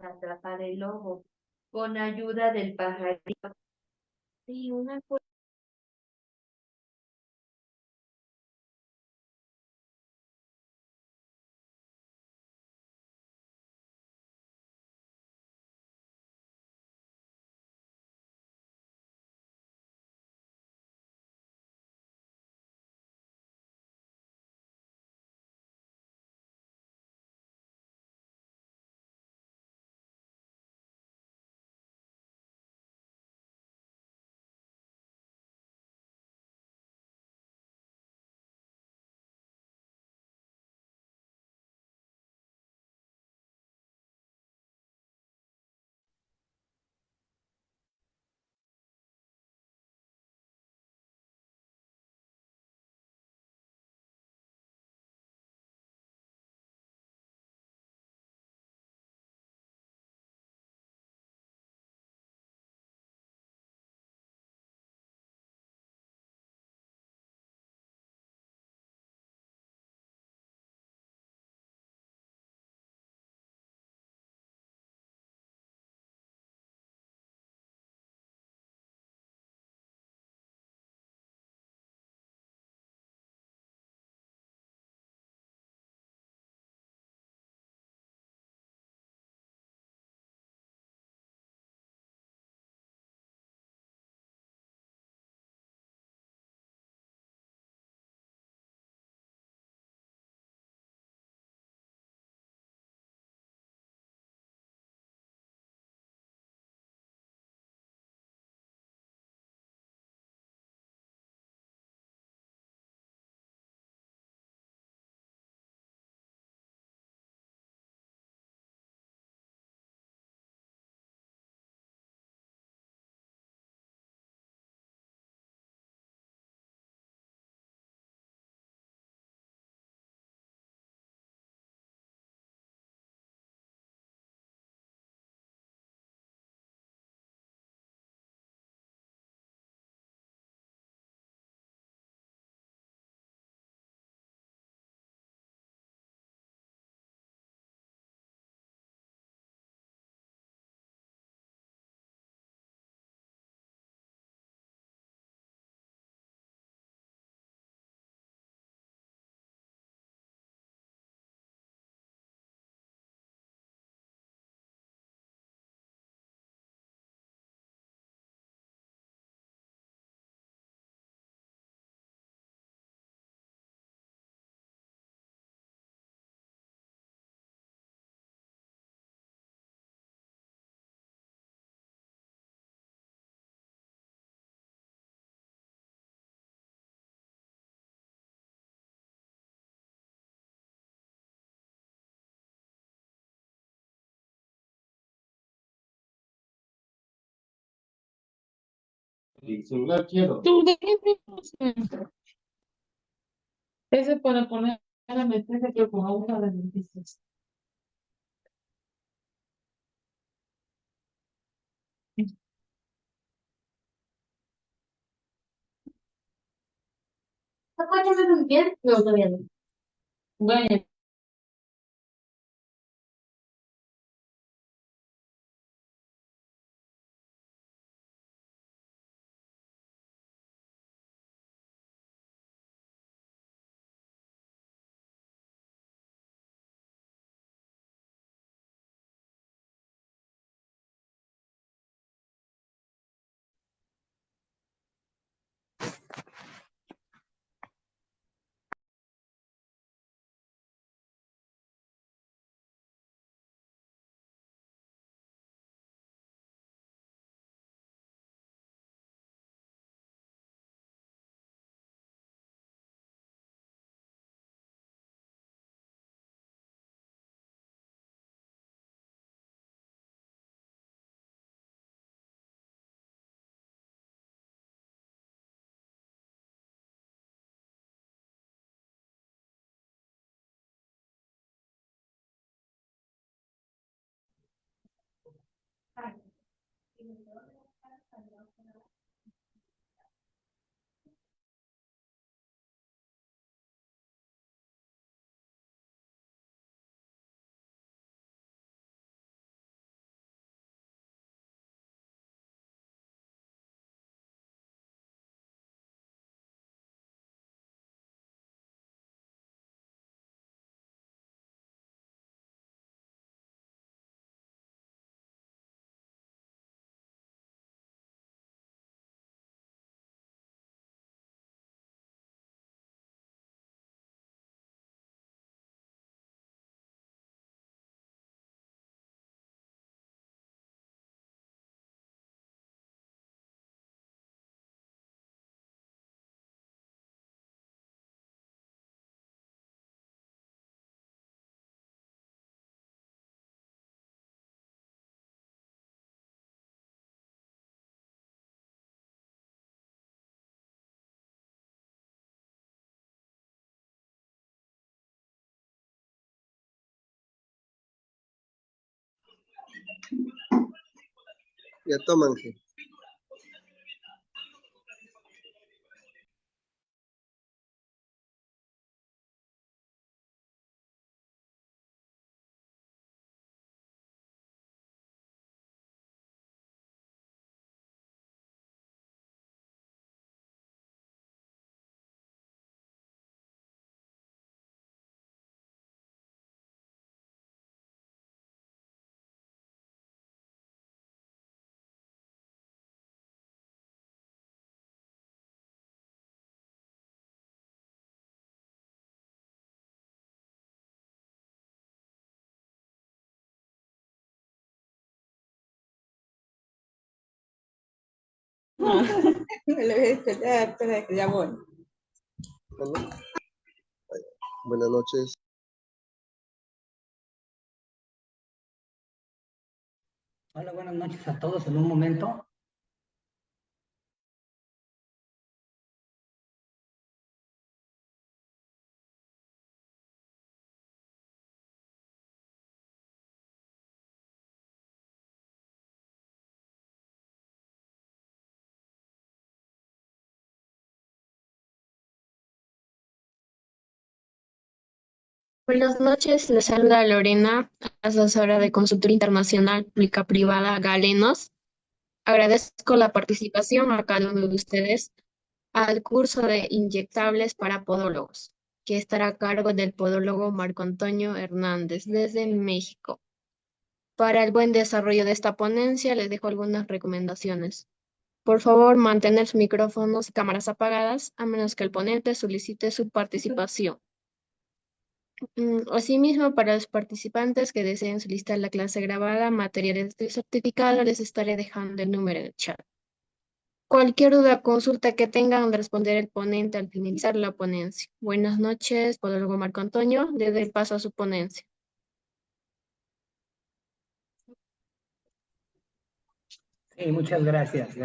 para atrapar el lobo con ayuda del pajarito y una El celular quiero. Tú, ¿de qué primo? Ese para poner la meterse que con agua de noticias. ¿Cuántas veces bien? No, todavía no. Bueno, Ya toman. Espera, que ya voy. Bueno, buenas noches. Hola, buenas noches a todos. En un momento. Buenas noches, les saluda Lorena, asesora de consultoría internacional pública privada Galenos. Agradezco la participación a cada uno de ustedes al curso de inyectables para podólogos, que estará a cargo del podólogo Marco Antonio Hernández desde México. Para el buen desarrollo de esta ponencia, les dejo algunas recomendaciones. Por favor, mantener sus micrófonos y cámaras apagadas, a menos que el ponente solicite su participación. Asimismo, para los participantes que deseen solicitar la clase grabada, materiales de certificado, les estaré dejando el número en el chat. Cualquier duda o consulta que tengan, responder el ponente al finalizar la ponencia. Buenas noches, podólogo Marco Antonio, le doy paso a su ponencia. Sí, muchas gracias.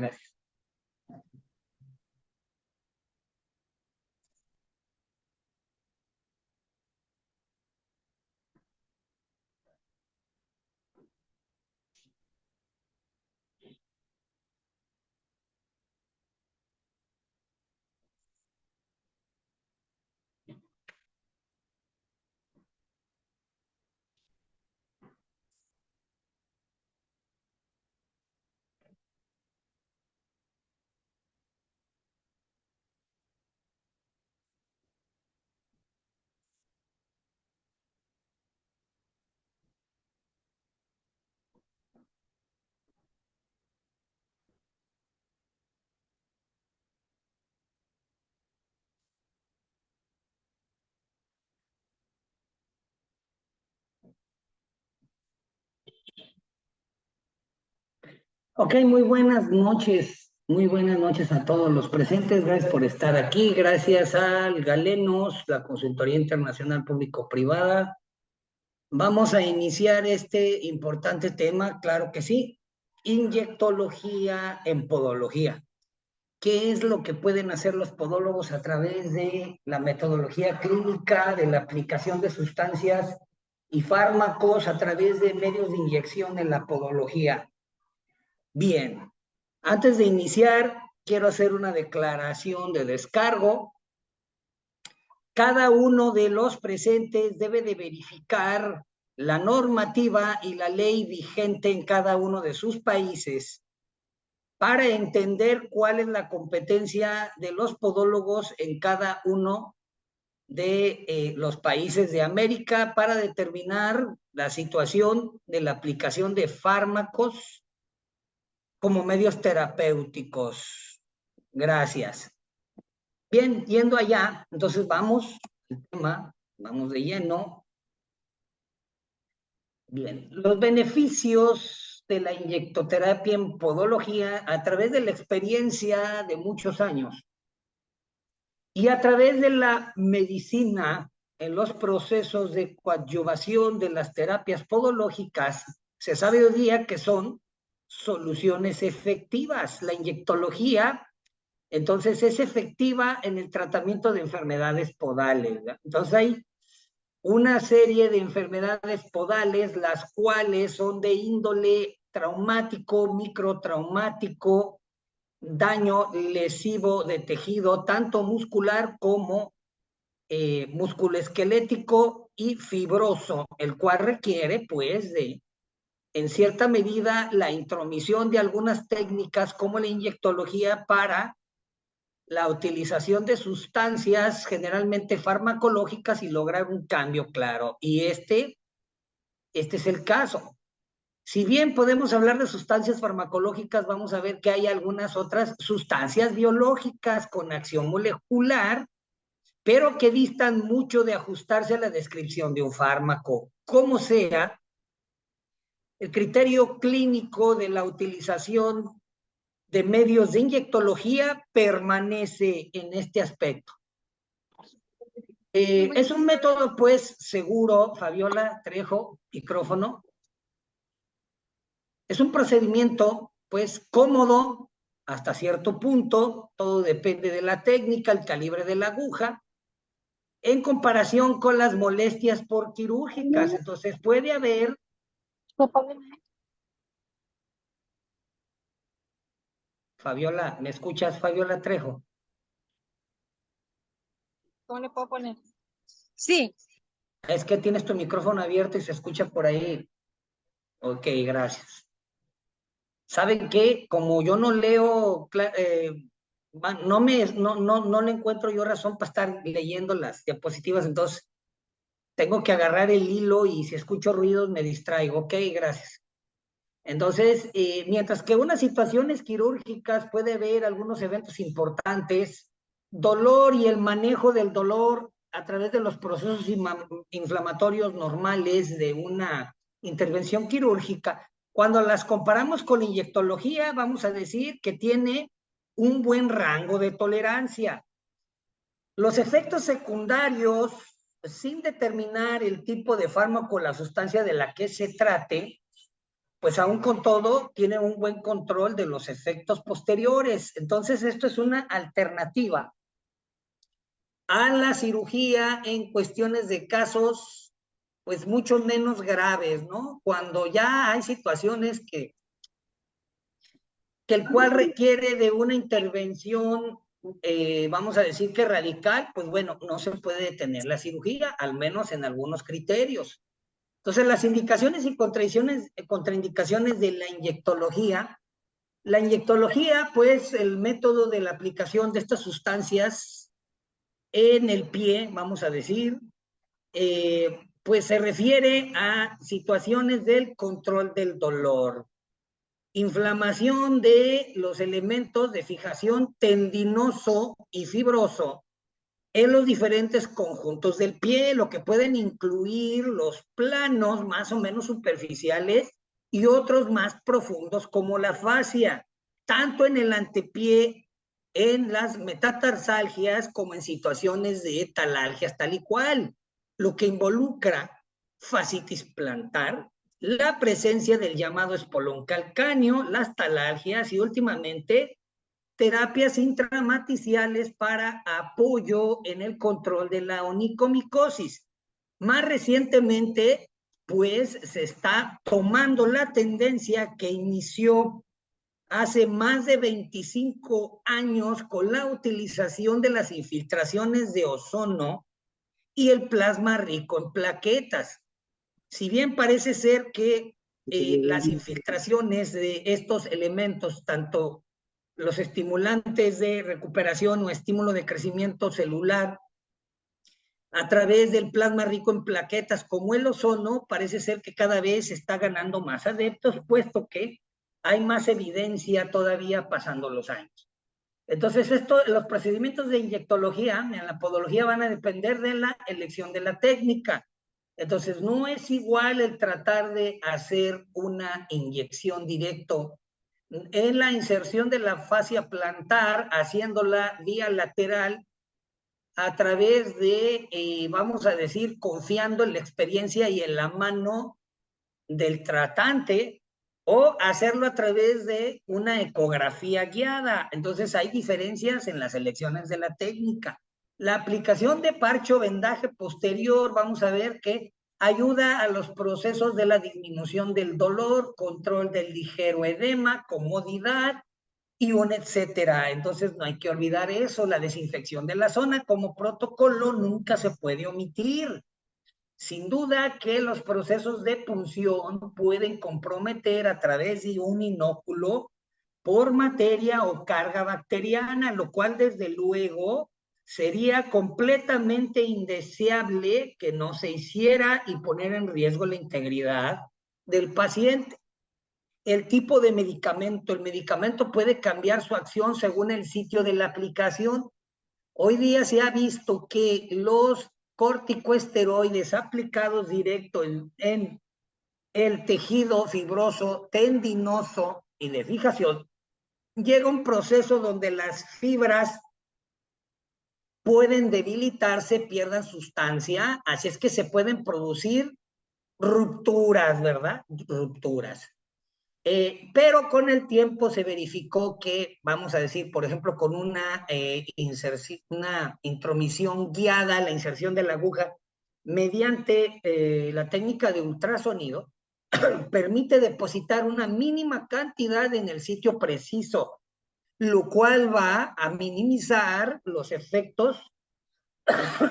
Ok, muy buenas noches. Muy buenas noches a todos los presentes. Gracias por estar aquí. Gracias al Galenos, la Consultoría Internacional Público-Privada. Vamos a iniciar este importante tema, claro que sí. Inyectología en podología. ¿Qué es lo que pueden hacer los podólogos a través de la metodología clínica, de la aplicación de sustancias y fármacos a través de medios de inyección en la podología? Bien, antes de iniciar, quiero hacer una declaración de descargo. Cada uno de los presentes debe de verificar la normativa y la ley vigente en cada uno de sus países para entender cuál es la competencia de los podólogos en cada uno de los países de América para determinar la situación de la aplicación de fármacos como medios terapéuticos. Gracias. Bien, yendo allá, entonces vamos al tema, vamos de lleno. Bien, los beneficios de la inyectoterapia en podología a través de la experiencia de muchos años y a través de la medicina en los procesos de coadyuvación de las terapias podológicas, se sabe hoy día que son soluciones efectivas. La inyectología, entonces, es efectiva en el tratamiento de enfermedades podales, ¿verdad? Entonces hay una serie de enfermedades podales, las cuales son de índole traumático, microtraumático, daño lesivo de tejido, tanto muscular como musculoesquelético y fibroso, el cual requiere, pues, en cierta medida, la intromisión de algunas técnicas como la inyectología para la utilización de sustancias generalmente farmacológicas y lograr un cambio claro. Y este es el caso. Si bien podemos hablar de sustancias farmacológicas, vamos a ver que hay algunas otras sustancias biológicas con acción molecular, pero que distan mucho de ajustarse a la descripción de un fármaco. Como sea, el criterio clínico de la utilización de medios de inyectología permanece en este aspecto. Es un método, pues, seguro, Fabiola Trejo, micrófono. Es un procedimiento, pues, cómodo hasta cierto punto, todo depende de la técnica, el calibre de la aguja, en comparación con las molestias por quirúrgicas. Entonces puede haber Fabiola, ¿me escuchas, Fabiola Trejo? ¿Cómo le puedo poner? Sí. Es que tienes tu micrófono abierto y se escucha por ahí. Ok, gracias. ¿Saben qué? Como yo no leo, no le encuentro yo razón para estar leyendo las diapositivas, entonces tengo que agarrar el hilo y si escucho ruidos me distraigo. Ok, gracias. Entonces, mientras que unas situaciones quirúrgicas puede haber algunos eventos importantes, dolor y el manejo del dolor a través de los procesos inflamatorios normales de una intervención quirúrgica, cuando las comparamos con inyectología, vamos a decir que tiene un buen rango de tolerancia. Los efectos secundarios, sin determinar el tipo de fármaco o la sustancia de la que se trate, pues aún con todo tiene un buen control de los efectos posteriores. Entonces esto es una alternativa a la cirugía en cuestiones de casos pues mucho menos graves, ¿no? Cuando ya hay situaciones que el cual requiere de una intervención, vamos a decir que radical, pues bueno, no se puede detener la cirugía, al menos en algunos criterios. Entonces, las indicaciones y contraindicaciones de la inyectología, pues el método de la aplicación de estas sustancias en el pie, vamos a decir, pues se refiere a situaciones del control del dolor, inflamación de los elementos de fijación tendinoso y fibroso en los diferentes conjuntos del pie, lo que pueden incluir los planos más o menos superficiales y otros más profundos como la fascia, tanto en el antepié, en las metatarsalgias, como en situaciones de talalgias tal y cual, lo que involucra fascitis plantar, la presencia del llamado espolón calcáneo, las talalgias y últimamente terapias intramatriciales para apoyo en el control de la onicomicosis. Más recientemente, pues, se está tomando la tendencia que inició hace más de 25 años con la utilización de las infiltraciones de ozono y el plasma rico en plaquetas. Si bien parece ser que las infiltraciones de estos elementos, tanto los estimulantes de recuperación o estímulo de crecimiento celular a través del plasma rico en plaquetas como el ozono, parece ser que cada vez está ganando más adeptos, puesto que hay más evidencia todavía pasando los años. Entonces, los procedimientos de inyectología en la podología van a depender de la elección de la técnica. Entonces, no es igual el tratar de hacer una inyección directo en la inserción de la fascia plantar, haciéndola vía lateral a través de, vamos a decir, confiando en la experiencia y en la mano del tratante, o hacerlo a través de una ecografía guiada. Entonces hay diferencias en las elecciones de la técnica. La aplicación de parche o vendaje posterior, vamos a ver que ayuda a los procesos de la disminución del dolor, control del ligero edema, comodidad y un etcétera. Entonces no hay que olvidar eso, la desinfección de la zona como protocolo nunca se puede omitir. Sin duda que los procesos de punción pueden comprometer a través de un inóculo por materia o carga bacteriana, lo cual desde luego sería completamente indeseable que no se hiciera y poner en riesgo la integridad del paciente. El tipo de medicamento, el medicamento puede cambiar su acción según el sitio de la aplicación. Hoy día se ha visto que los corticosteroides aplicados directo en el tejido fibroso, tendinoso y de fijación, llega un proceso donde las fibras pueden debilitarse, pierdan sustancia, así es que se pueden producir rupturas, ¿verdad? Rupturas. Pero con el tiempo se verificó que, vamos a decir, por ejemplo, con una intromisión guiada, la inserción de la aguja, mediante la técnica de ultrasonido, permite depositar una mínima cantidad en el sitio preciso, lo cual va a minimizar los efectos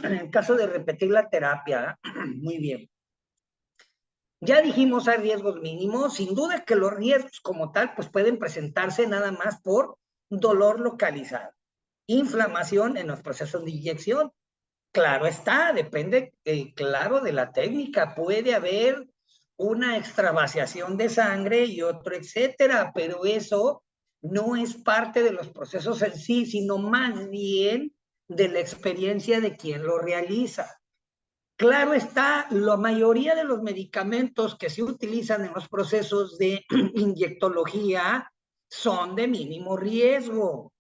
en el caso de repetir la terapia. Muy bien. Ya dijimos, hay riesgos mínimos. Sin duda que los riesgos como tal pues pueden presentarse nada más por dolor localizado, inflamación en los procesos de inyección. Claro está, depende, claro, de la técnica. Puede haber una extravasación de sangre y otro, etcétera, pero eso no es parte de los procesos en sí, sino más bien de la experiencia de quien lo realiza. Claro está, la mayoría de los medicamentos que se utilizan en los procesos de inyectología son de mínimo riesgo.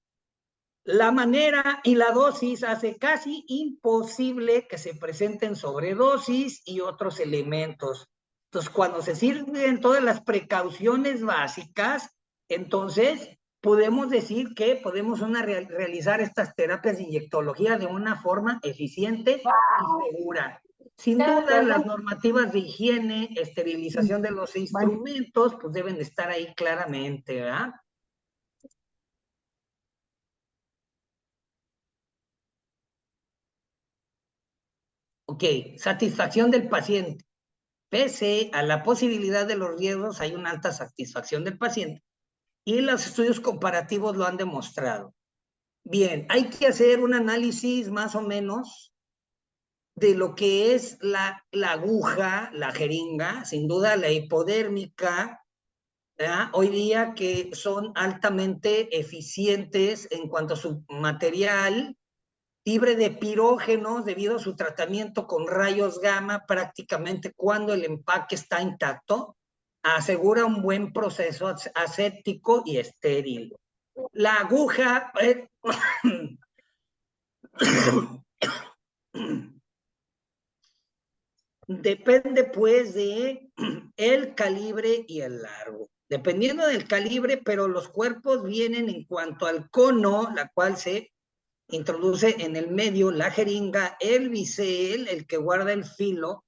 La manera y la dosis hace casi imposible que se presenten sobredosis y otros elementos. Entonces, cuando se sirven todas las precauciones básicas, entonces podemos decir que podemos realizar estas terapias de inyectología de una forma eficiente y segura. Sin duda, las normativas de higiene, esterilización de los instrumentos, pues deben estar ahí claramente, ¿verdad? Ok, satisfacción del paciente. Pese a la posibilidad de los riesgos, hay una alta satisfacción del paciente y los estudios comparativos lo han demostrado. Bien, hay que hacer un análisis más o menos de lo que es la aguja, la jeringa, sin duda la hipodérmica, ¿verdad? Hoy día que son altamente eficientes en cuanto a su material, libre de pirógenos debido a su tratamiento con rayos gamma prácticamente cuando el empaque está intacto, asegura un buen proceso aséptico y estéril. La aguja depende pues de el calibre y el largo. Dependiendo del calibre, pero los cuerpos vienen en cuanto al cono, la cual se introduce en el medio, la jeringa, el bisel, el que guarda el filo,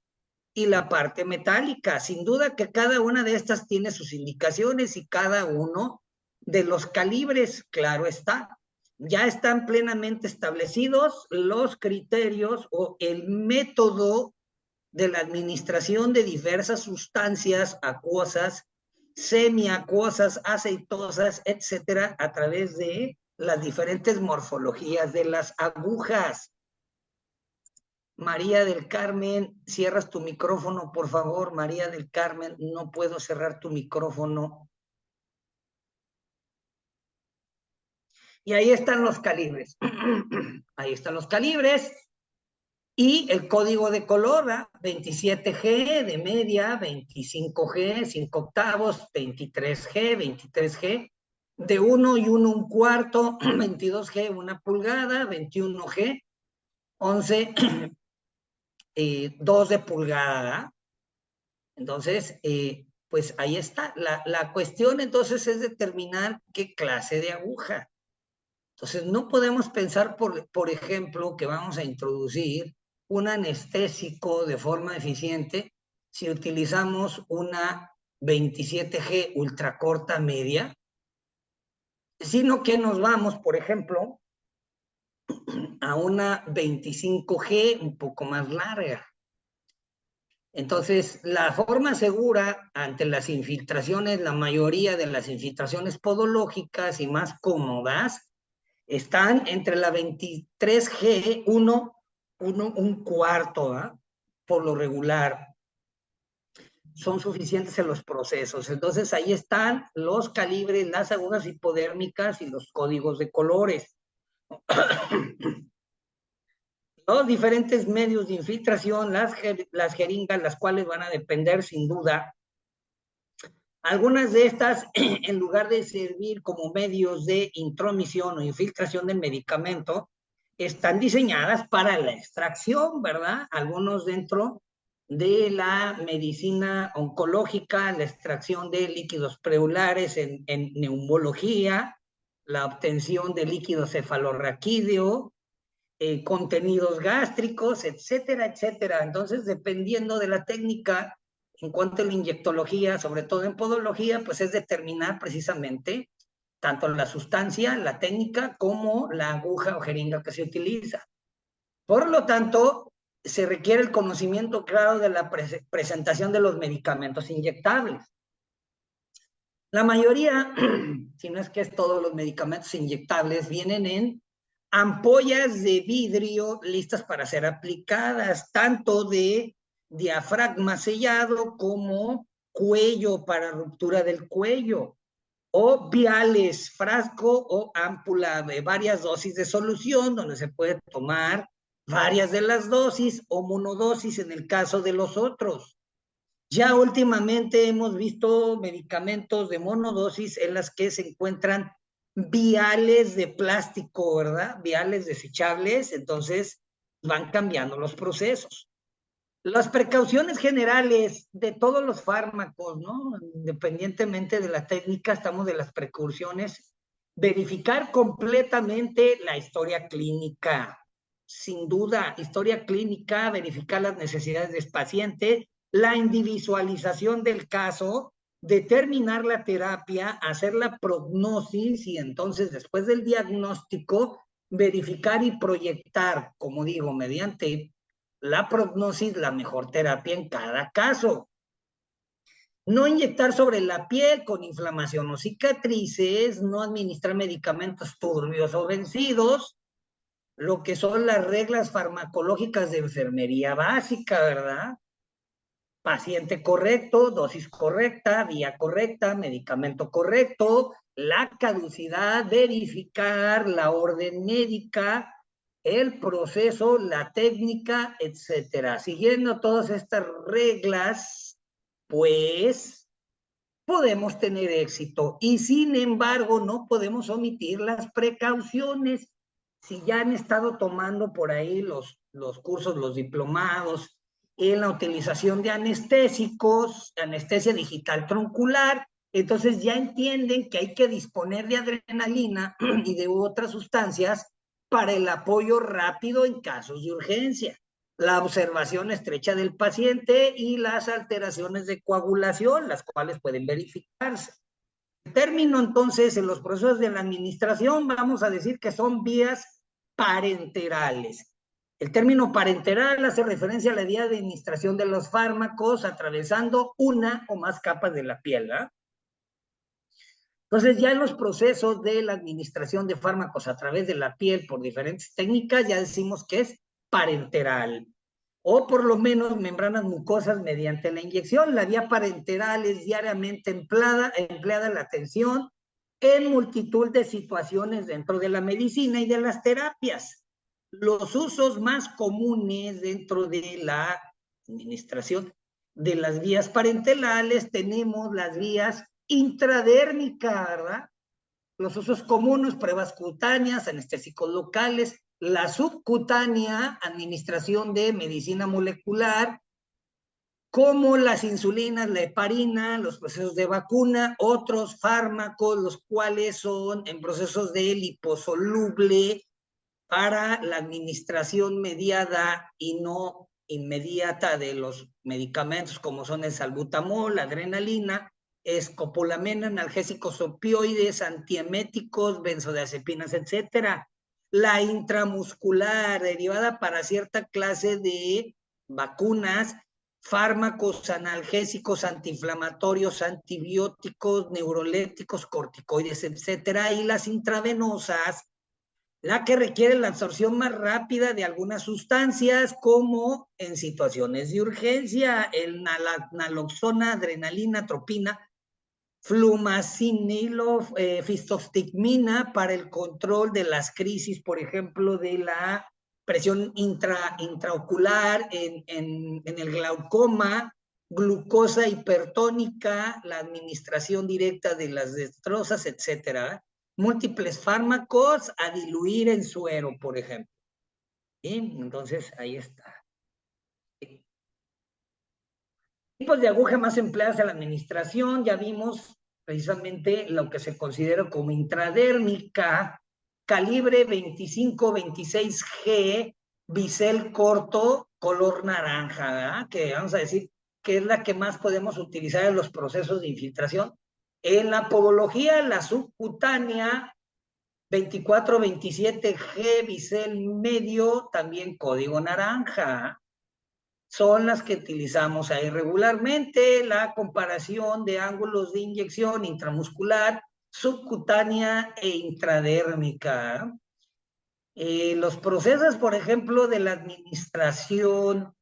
y la parte metálica. Sin duda que cada una de estas tiene sus indicaciones y cada uno de los calibres, claro está. Ya están plenamente establecidos los criterios o el método de la administración de diversas sustancias acuosas, semiacuosas, aceitosas, etcétera, a través de las diferentes morfologías de las agujas. María del Carmen, cierras tu micrófono, por favor. María del Carmen, no puedo cerrar tu micrófono. Y ahí están los calibres. Ahí están los calibres. Y el código de color, 27G de media, 25G, 5 octavos, 23G, 23G, de 1 y 1 un cuarto, 22G, 1 pulgada, 21G, 11, 2 de pulgada. Entonces, pues ahí está. La cuestión entonces es determinar qué clase de aguja. Entonces, no podemos pensar, por ejemplo, que vamos a introducir un anestésico de forma eficiente si utilizamos una 27G ultracorta media, sino que nos vamos, por ejemplo, a una 25G un poco más larga. Entonces, la forma segura ante las infiltraciones, la mayoría de las infiltraciones podológicas y más cómodas, están entre la 23G, un cuarto, ¿eh? Por lo regular. Son suficientes en los procesos. Entonces, ahí están los calibres, las agujas hipodérmicas y los códigos de colores. Los diferentes medios de infiltración, las jeringas, las cuales van a depender sin duda. Algunas de estas, en lugar de servir como medios de intromisión o infiltración del medicamento, están diseñadas para la extracción, ¿verdad? Algunos dentro de la medicina oncológica, la extracción de líquidos pleurares en neumología, la obtención de líquido cefalorraquídeo, contenidos gástricos, etcétera, etcétera. Entonces, dependiendo de la técnica, en cuanto a la inyectología, sobre todo en podología, pues es determinar precisamente tanto la sustancia, la técnica, como la aguja o jeringa que se utiliza. Por lo tanto, se requiere el conocimiento claro de la presentación de los medicamentos inyectables. La mayoría, si no es que es todos los medicamentos inyectables, vienen en ampollas de vidrio listas para ser aplicadas, tanto de diafragma sellado como cuello para ruptura del cuello, o viales, frasco o ámpula de varias dosis de solución, donde se puede tomar varias de las dosis o monodosis en el caso de los otros. Ya últimamente hemos visto medicamentos de monodosis en las que se encuentran viales de plástico, ¿verdad? Viales desechables, entonces van cambiando los procesos. Las precauciones generales de todos los fármacos, ¿no? Independientemente de la técnica, estamos de las precauciones. Verificar completamente la historia clínica, sin duda, historia clínica, verificar las necesidades del paciente, la individualización del caso, determinar la terapia, hacer la prognosis y entonces después del diagnóstico, verificar y proyectar, como digo, mediante la prognosis, la mejor terapia en cada caso. No inyectar sobre la piel con inflamación o cicatrices, no administrar medicamentos turbios o vencidos, lo que son las reglas farmacológicas de enfermería básica, ¿verdad? Paciente correcto, dosis correcta, vía correcta, medicamento correcto, la caducidad, verificar la orden médica, el proceso, la técnica, etcétera. Siguiendo todas estas reglas, pues podemos tener éxito. Y sin embargo, no podemos omitir las precauciones. Si ya han estado tomando por ahí los cursos, los diplomados, en la utilización de anestésicos, anestesia digital troncular, entonces ya entienden que hay que disponer de adrenalina y de otras sustancias para el apoyo rápido en casos de urgencia, la observación estrecha del paciente y las alteraciones de coagulación, las cuales pueden verificarse. El término, entonces, en los procesos de la administración, vamos a decir que son vías parenterales. El término parenteral hace referencia a la vía de administración de los fármacos atravesando una o más capas de la piel, ¿verdad? Entonces, ya en los procesos de la administración de fármacos a través de la piel por diferentes técnicas, ya decimos que es parenteral, o por lo menos membranas mucosas mediante la inyección. La vía parenteral es diariamente empleada en la atención en multitud de situaciones dentro de la medicina y de las terapias. Los usos más comunes dentro de la administración de las vías parenterales tenemos las vías intradérmicas, ¿verdad? Los usos comunes, pruebas cutáneas, anestésicos locales, la subcutánea, administración de medicina molecular, como las insulinas, la heparina, los procesos de vacuna, otros fármacos, los cuales son en procesos de liposoluble para la administración mediada y no inmediata de los medicamentos como son el salbutamol, la adrenalina, escopolamina, analgésicos opioides, antieméticos, benzodiazepinas, etcétera. La intramuscular derivada para cierta clase de vacunas, fármacos analgésicos, antiinflamatorios, antibióticos, neurolépticos, corticoides, etcétera, y las intravenosas, la que requiere la absorción más rápida de algunas sustancias, como en situaciones de urgencia, el naloxona, adrenalina, atropina, flumacinilo, fistostigmina para el control de las crisis, por ejemplo, de la presión intraocular en el glaucoma, glucosa hipertónica, la administración directa de las destrozas, etcétera. Múltiples fármacos a diluir en suero, por ejemplo. ¿Sí? Entonces, ahí está. Tipos de aguja más empleadas en la administración, ya vimos precisamente lo que se considera como intradérmica, calibre 25-26G, bisel corto, color naranja, ¿verdad? Que vamos a decir que es la que más podemos utilizar en los procesos de infiltración. En la podología, la subcutánea, 24-27G, bisel medio, también código naranja, son las que utilizamos ahí regularmente. La comparación de ángulos de inyección intramuscular, subcutánea e intradérmica. Los procesos, por ejemplo, de la administración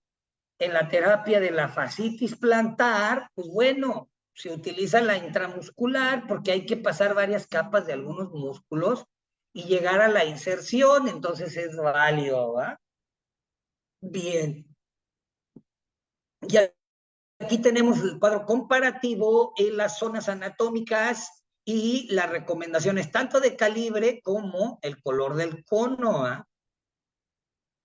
en la terapia de la fascitis plantar, pues bueno, se utiliza la intramuscular porque hay que pasar varias capas de algunos músculos y llegar a la inserción, entonces es válido, ¿va? Bien. Y aquí tenemos el cuadro comparativo en las zonas anatómicas y las recomendaciones tanto de calibre como el color del cono, ¿eh?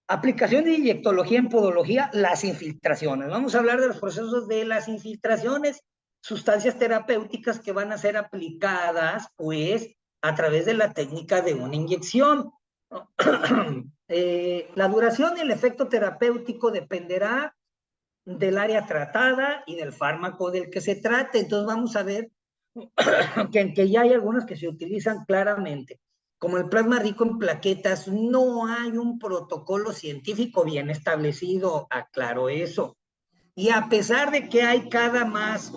Aplicación de inyectología en podología, las infiltraciones. Vamos a hablar de los procesos de las infiltraciones, sustancias terapéuticas que van a ser aplicadas, pues, a través de la técnica de una inyección. La duración y el efecto terapéutico dependerá del área tratada y del fármaco del que se trate. Entonces vamos a ver que ya hay algunas que se utilizan claramente. Como el plasma rico en plaquetas, no hay un protocolo científico bien establecido, aclaro eso. Y a pesar de que hay cada más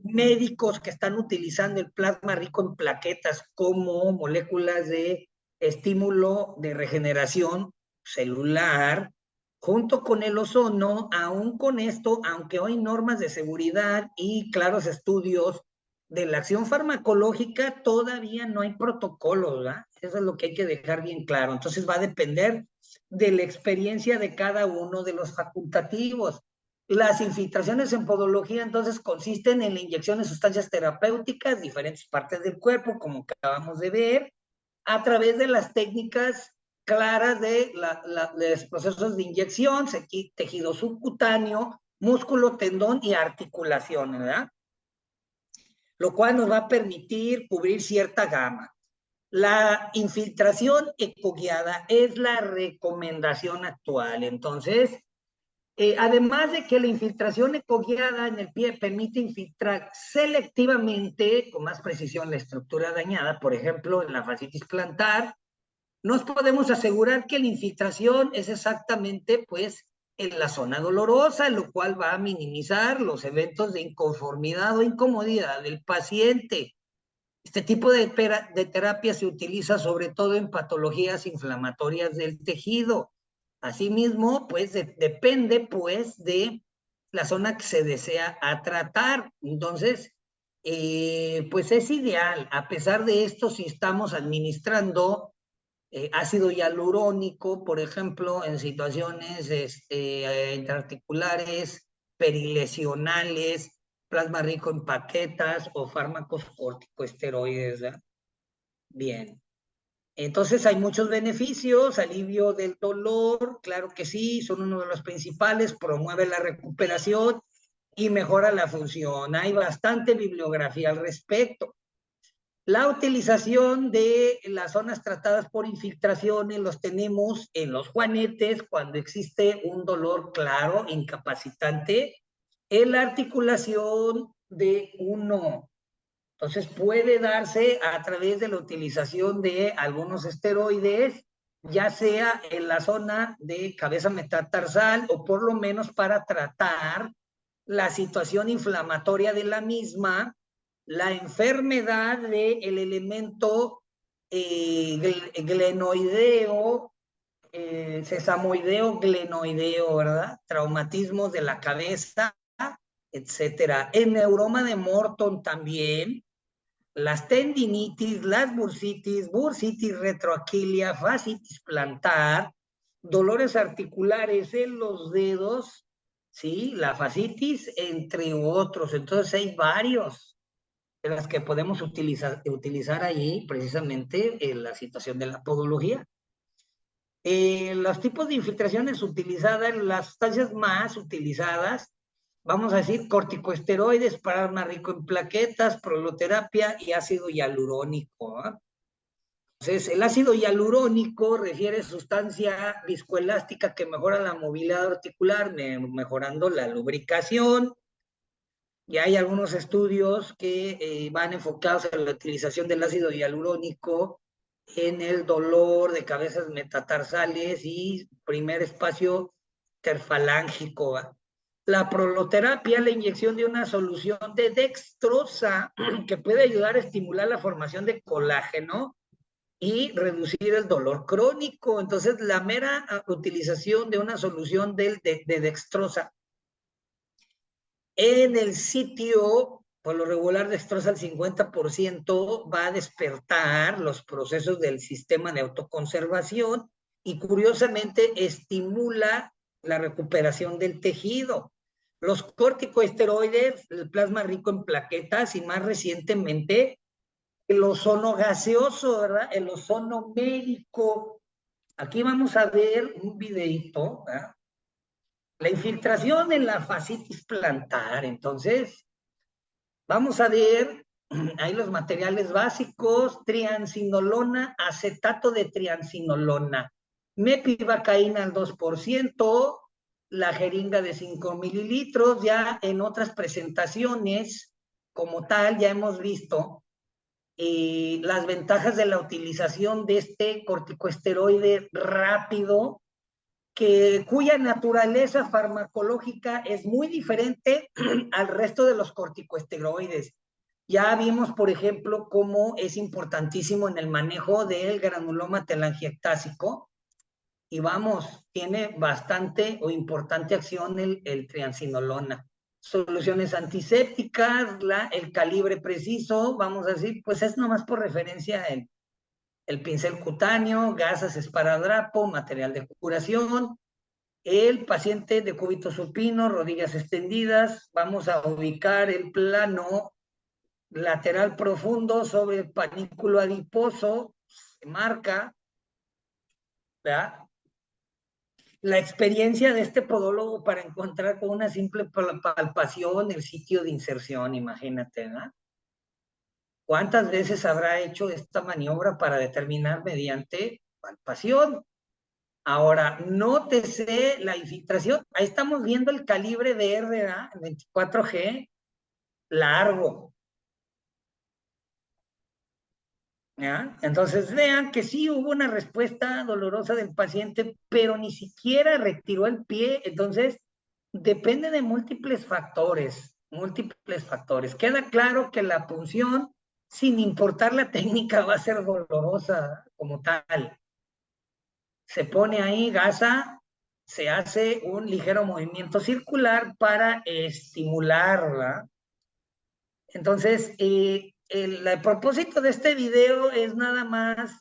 médicos que están utilizando el plasma rico en plaquetas como moléculas de estímulo de regeneración celular, junto con el ozono, aún con esto, aunque hay normas de seguridad y claros estudios de la acción farmacológica, todavía no hay protocolos, ¿verdad? Eso es lo que hay que dejar bien claro. Entonces va a depender de la experiencia de cada uno de los facultativos. Las infiltraciones en podología entonces consisten en la inyección de sustancias terapéuticas, diferentes partes del cuerpo, como acabamos de ver, a través de las técnicas claras de los procesos de inyección, tejido subcutáneo, músculo, tendón y articulación, ¿verdad? Lo cual nos va a permitir cubrir cierta gama. La infiltración ecoguiada es la recomendación actual. Entonces, además de que la infiltración ecoguiada en el pie permite infiltrar selectivamente, con más precisión, la estructura dañada, por ejemplo, en la fascitis plantar, nos podemos asegurar que la infiltración es exactamente, pues, en la zona dolorosa, lo cual va a minimizar los eventos de inconformidad o incomodidad del paciente. Este tipo de terapia se utiliza sobre todo en patologías inflamatorias del tejido. Asimismo, pues depende pues de la zona que se desea tratar. Entonces, pues es ideal. A pesar de esto, si estamos administrando ácido hialurónico, por ejemplo, en situaciones intraarticulares, perilesionales, plasma rico en plaquetas o fármacos corticosteroides, ¿verdad? Bien. Entonces hay muchos beneficios, alivio del dolor, claro que sí, son uno de los principales, promueve la recuperación y mejora la función. Hay bastante bibliografía al respecto. La utilización de las zonas tratadas por infiltraciones los tenemos en los juanetes cuando existe un dolor claro, incapacitante, en la articulación de uno. Entonces puede darse a través de la utilización de algunos esteroides, ya sea en la zona de cabeza metatarsal o por lo menos para tratar la situación inflamatoria de la misma, la enfermedad del elemento glenoideo, sesamoideo, glenoideo, ¿verdad? Traumatismos de la cabeza, etcétera. El neuroma de Morton también, las tendinitis, las bursitis, bursitis retroaquilia, fascitis plantar, dolores articulares en los dedos, ¿sí? La fascitis, entre otros. Entonces hay varios de las que podemos utilizar allí precisamente en la situación de la podología. Los tipos de infiltraciones utilizadas, las sustancias más utilizadas, vamos a decir, corticosteroides, plasma rico en plaquetas, proloterapia y ácido hialurónico, ¿eh? Entonces, el ácido hialurónico refiere a sustancia viscoelástica que mejora la movilidad articular, mejorando la lubricación. Y hay algunos estudios que van enfocados en la utilización del ácido hialurónico en el dolor de cabezas metatarsales y primer espacio terfalángico, ¿eh? La proloterapia, la inyección de una solución de dextrosa que puede ayudar a estimular la formación de colágeno y reducir el dolor crónico. Entonces, la mera utilización de una solución de dextrosa en el sitio, por lo regular, dextrosa al 50%, va a despertar los procesos del sistema de autoconservación y curiosamente estimula la recuperación del tejido. Los corticosteroides, el plasma rico en plaquetas y más recientemente el ozono gaseoso, ¿verdad? El ozono médico. Aquí vamos a ver un videito, ¿verdad? La infiltración en la fascitis plantar. Entonces, vamos a ver ahí los materiales básicos: triancinolona, acetato de triancinolona, mepivacaína al 2%, la jeringa de 5 mililitros. Ya en otras presentaciones, como tal, ya hemos visto las ventajas de la utilización de este corticosteroide rápido, cuya naturaleza farmacológica es muy diferente al resto de los corticosteroides. Ya vimos, por ejemplo, cómo es importantísimo en el manejo del granuloma telangiectásico, y vamos, tiene bastante o importante acción el triancinolona. Soluciones antisépticas, el calibre preciso, vamos a decir, pues es nomás por referencia el pincel cutáneo, gasas, esparadrapo, material de curación, el paciente de cúbito supino, rodillas extendidas. Vamos a ubicar el plano lateral profundo sobre el panículo adiposo, se marca, ¿verdad? La experiencia de este podólogo para encontrar con una simple palpación el sitio de inserción, imagínate, ¿verdad? ¿Cuántas veces habrá hecho esta maniobra para determinar mediante palpación? Ahora, nótese la infiltración. Ahí estamos viendo el calibre de R, ¿verdad? 24G, largo. ¿Ya? Entonces vean que sí hubo una respuesta dolorosa del paciente, pero ni siquiera retiró el pie. Entonces, depende de múltiples factores, Queda claro que la punción, sin importar la técnica, va a ser dolorosa como tal. Se pone ahí gasa, se hace un ligero movimiento circular para estimularla. Entonces, el propósito de este video es nada más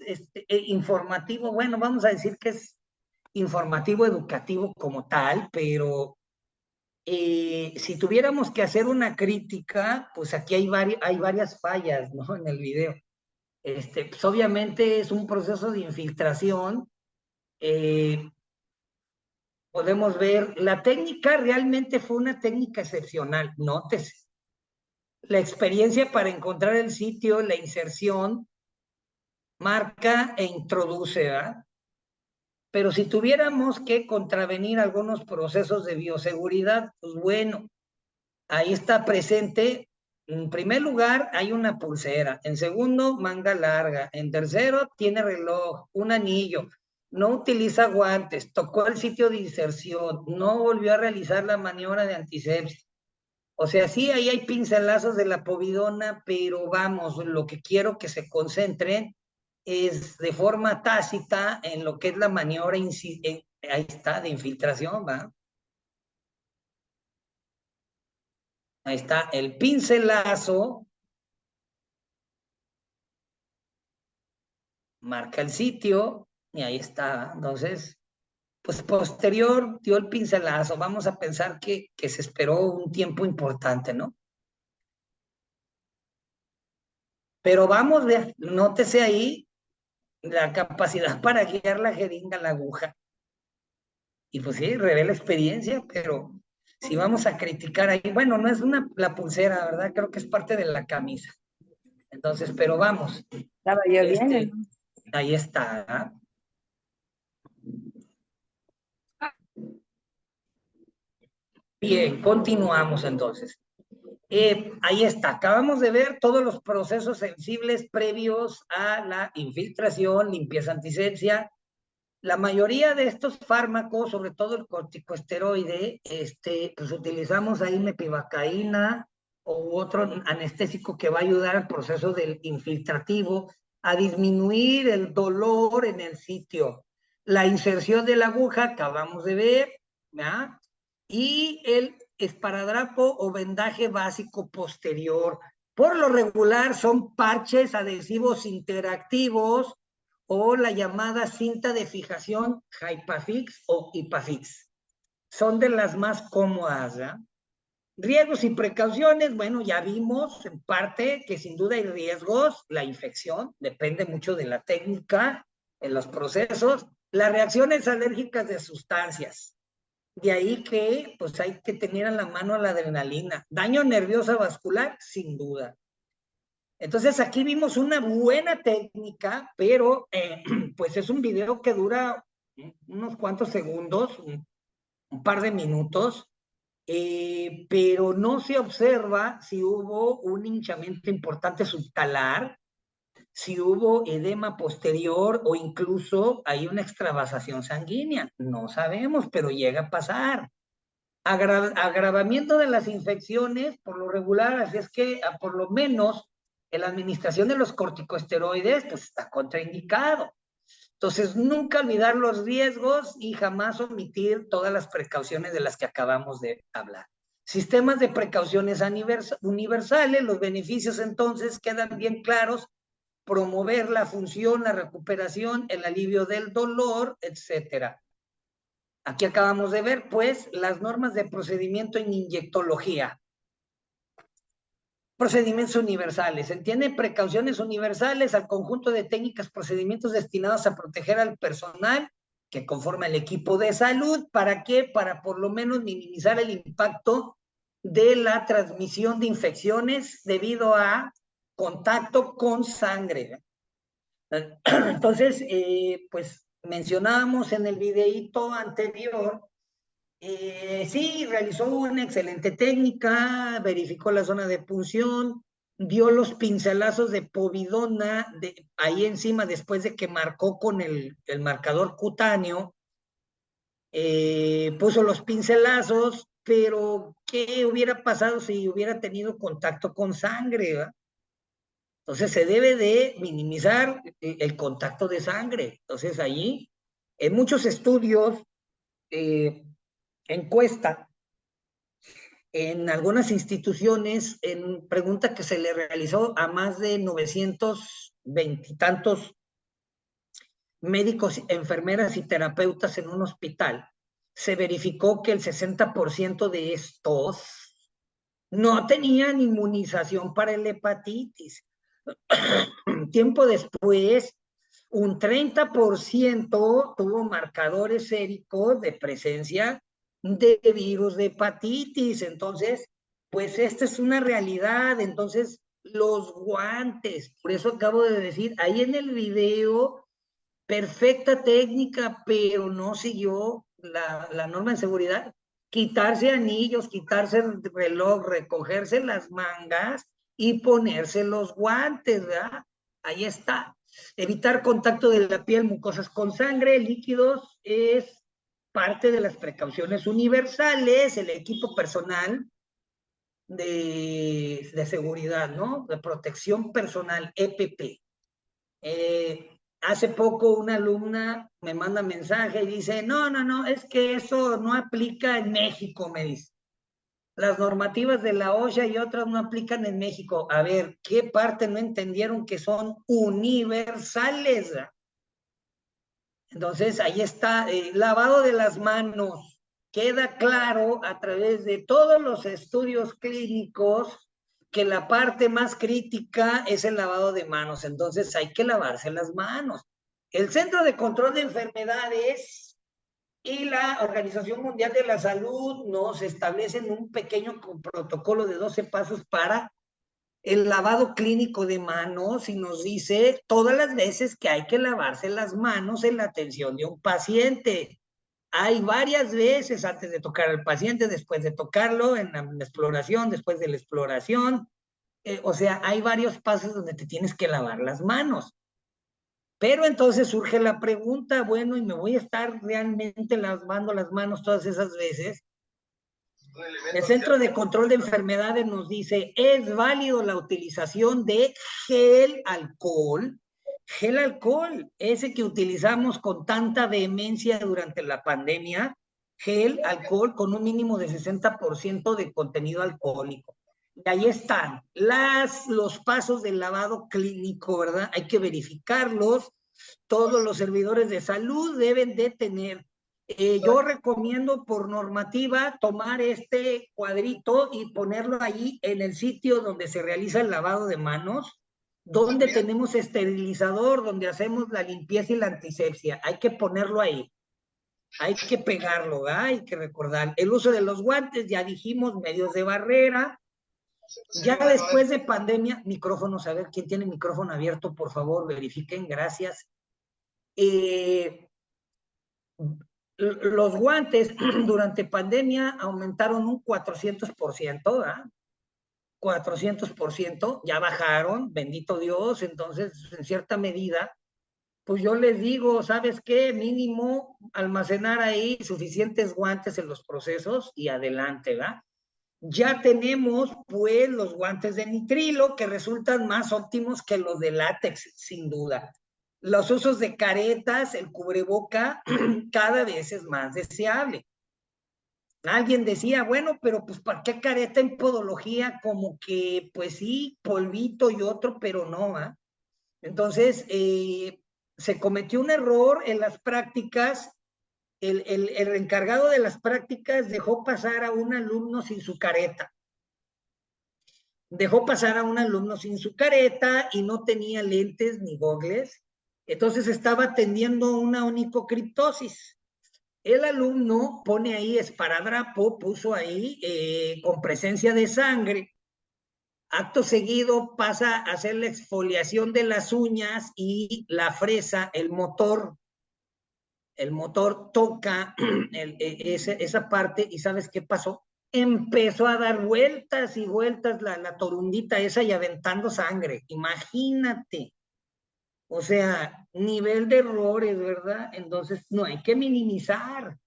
informativo. Bueno, vamos a decir que es informativo, educativo como tal, pero si tuviéramos que hacer una crítica, pues aquí hay varias fallas, ¿no? En el video. Pues obviamente es un proceso de infiltración. Podemos ver, la técnica realmente fue una técnica excepcional, nótese. La experiencia para encontrar el sitio, la inserción, marca e introduce, ¿verdad? Pero si tuviéramos que contravenir algunos procesos de bioseguridad, pues bueno, ahí está presente. En primer lugar, hay una pulsera. En segundo, manga larga. En tercero, tiene reloj, un anillo. No utiliza guantes, tocó el sitio de inserción, no volvió a realizar la maniobra de antisepsia. O sea, sí, ahí hay pincelazos de la povidona, pero vamos, lo que quiero que se concentren es de forma tácita en lo que es la maniobra, ahí está, de infiltración, ¿va? Ahí está el pincelazo, marca el sitio y ahí está. Entonces, pues posterior dio el pincelazo. Vamos a pensar que se esperó un tiempo importante, ¿no? Pero vamos, nótese ahí la capacidad para guiar la jeringa, la aguja. Y pues sí, revela experiencia, pero si vamos a criticar ahí, bueno, no es la pulsera, ¿verdad? Creo que es parte de la camisa. Entonces, pero vamos. Estaba yo bien. Ahí está. Bien, continuamos entonces. Ahí está, acabamos de ver todos los procesos sensibles previos a la infiltración, limpieza antisepsia. La mayoría de estos fármacos, sobre todo el corticosteroide, pues utilizamos ahí mepivacaína u otro anestésico que va a ayudar al proceso del infiltrativo, a disminuir el dolor en el sitio. La inserción de la aguja, acabamos de ver, ¿verdad? Y el esparadrapo o vendaje básico posterior. Por lo regular son parches adhesivos interactivos o la llamada cinta de fijación Hypafix o Ipafix. Son de las más cómodas, ¿ya? Riesgos y precauciones, bueno, ya vimos en parte que sin duda hay riesgos, la infección, depende mucho de la técnica, en los procesos, las reacciones alérgicas de sustancias, de ahí que pues hay que tener a la mano la adrenalina, daño nervioso vascular, sin duda. Entonces aquí vimos una buena técnica, pero pues es un video que dura unos cuantos segundos, un par de minutos, pero no se observa si hubo un hinchamiento importante subtalar, si hubo edema posterior o incluso hay una extravasación sanguínea. No sabemos, pero llega a pasar. Agravamiento de las infecciones, por lo regular, así es que por lo menos en la administración de los corticosteroides, pues está contraindicado. Entonces, nunca olvidar los riesgos y jamás omitir todas las precauciones de las que acabamos de hablar. Sistemas de precauciones universales, los beneficios entonces quedan bien claros, promover la función, la recuperación, el alivio del dolor, etcétera. Aquí acabamos de ver, pues, las normas de procedimiento en inyectología. Procedimientos universales. Entienden precauciones universales al conjunto de técnicas, procedimientos destinados a proteger al personal que conforma el equipo de salud. ¿Para qué? Para por lo menos minimizar el impacto de la transmisión de infecciones debido a contacto con sangre. Entonces, pues mencionábamos en el videíto anterior, sí, realizó una excelente técnica, verificó la zona de punción, dio los pincelazos de povidona ahí encima después de que marcó con el marcador cutáneo, puso los pincelazos, pero ¿qué hubiera pasado si hubiera tenido contacto con sangre, ¿verdad? Entonces se debe de minimizar el contacto de sangre. Entonces allí, en muchos estudios, encuesta, en algunas instituciones, en pregunta que se le realizó a más de 920 y tantos médicos, enfermeras y terapeutas en un hospital, se verificó que el 60% de estos no tenían inmunización para el hepatitis. Tiempo después, un 30% tuvo marcadores séricos de presencia de virus de hepatitis. Entonces, pues esta es una realidad. Entonces, los guantes, por eso acabo de decir, ahí en el video, perfecta técnica, pero no siguió la norma de seguridad. Quitarse anillos, quitarse el reloj, recogerse las mangas y ponerse los guantes, ¿verdad? Ahí está. Evitar contacto de la piel, mucosas con sangre, líquidos, es parte de las precauciones universales, el equipo personal de seguridad, ¿no? De protección personal, EPP. Hace poco una alumna me manda mensaje y dice, no, es que eso no aplica en México, me dice. Las normativas de la OSHA y otras no aplican en México. A ver, ¿qué parte no entendieron que son universales? Entonces, ahí está, lavado de las manos. Queda claro a través de todos los estudios clínicos que la parte más crítica es el lavado de manos. Entonces, hay que lavarse las manos. El Centro de Control de Enfermedades y la Organización Mundial de la Salud nos establecen un pequeño protocolo de 12 pasos para el lavado clínico de manos y nos dice todas las veces que hay que lavarse las manos en la atención de un paciente. Hay varias veces antes de tocar al paciente, después de tocarlo, en la exploración, después de la exploración. O sea, hay varios pasos donde te tienes que lavar las manos. Pero entonces surge la pregunta, bueno, ¿y me voy a estar realmente lavando las manos todas esas veces? El Centro de Control de Enfermedades nos dice, ¿es válido la utilización de gel alcohol? Gel alcohol, ese que utilizamos con tanta vehemencia durante la pandemia, gel alcohol con un mínimo de 60% de contenido alcohólico. Y ahí están los pasos del lavado clínico, ¿verdad? Hay que verificarlos. Todos los servidores de salud deben de tener. Yo recomiendo por normativa tomar este cuadrito y ponerlo ahí en el sitio donde se realiza el lavado de manos, donde tenemos esterilizador, donde hacemos la limpieza y la antisepsia. Hay que ponerlo ahí. Hay que pegarlo, ¿verdad? Hay que recordar. El uso de los guantes, ya dijimos, medios de barrera. Ya después de pandemia, micrófonos, a ver, ¿quién tiene micrófono abierto? Por favor, verifiquen, gracias. Los guantes durante pandemia aumentaron un 400%, ¿verdad? 400%, ya bajaron, bendito Dios. Entonces, en cierta medida, pues yo les digo, ¿sabes qué? Mínimo almacenar ahí suficientes guantes en los procesos y adelante, ¿verdad? Ya tenemos, pues, los guantes de nitrilo que resultan más óptimos que los de látex, sin duda. Los usos de caretas, el cubreboca, cada vez es más deseable. Alguien decía, bueno, pero pues ¿para qué careta en podología? Como que, pues sí, polvito y otro, pero no, ¿eh? Entonces, se cometió un error en las prácticas. El encargado de las prácticas dejó pasar a un alumno sin su careta. Dejó pasar a un alumno sin su careta y no tenía lentes ni gogles. Entonces estaba atendiendo una onicocriptosis. El alumno pone ahí esparadrapo, puso ahí con presencia de sangre. Acto seguido pasa a hacer la exfoliación de las uñas y la fresa, el motor toca esa parte y ¿sabes qué pasó? Empezó a dar vueltas y vueltas la torundita esa y aventando sangre. Imagínate. O sea, nivel de errores, ¿verdad? Entonces, no hay que minimizar.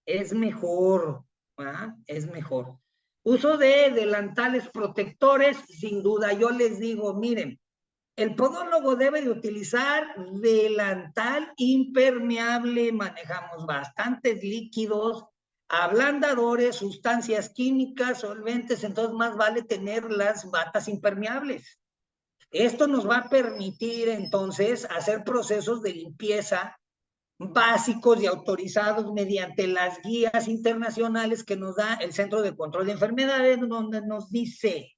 Es mejor, ¿verdad? Es mejor. Uso de delantales protectores, sin duda, yo les digo, miren, el podólogo debe de utilizar delantal impermeable, manejamos bastantes líquidos, ablandadores, sustancias químicas, solventes, entonces más vale tener las batas impermeables. Esto nos va a permitir entonces hacer procesos de limpieza básicos y autorizados mediante las guías internacionales que nos da el Centro de Control de Enfermedades, donde nos dice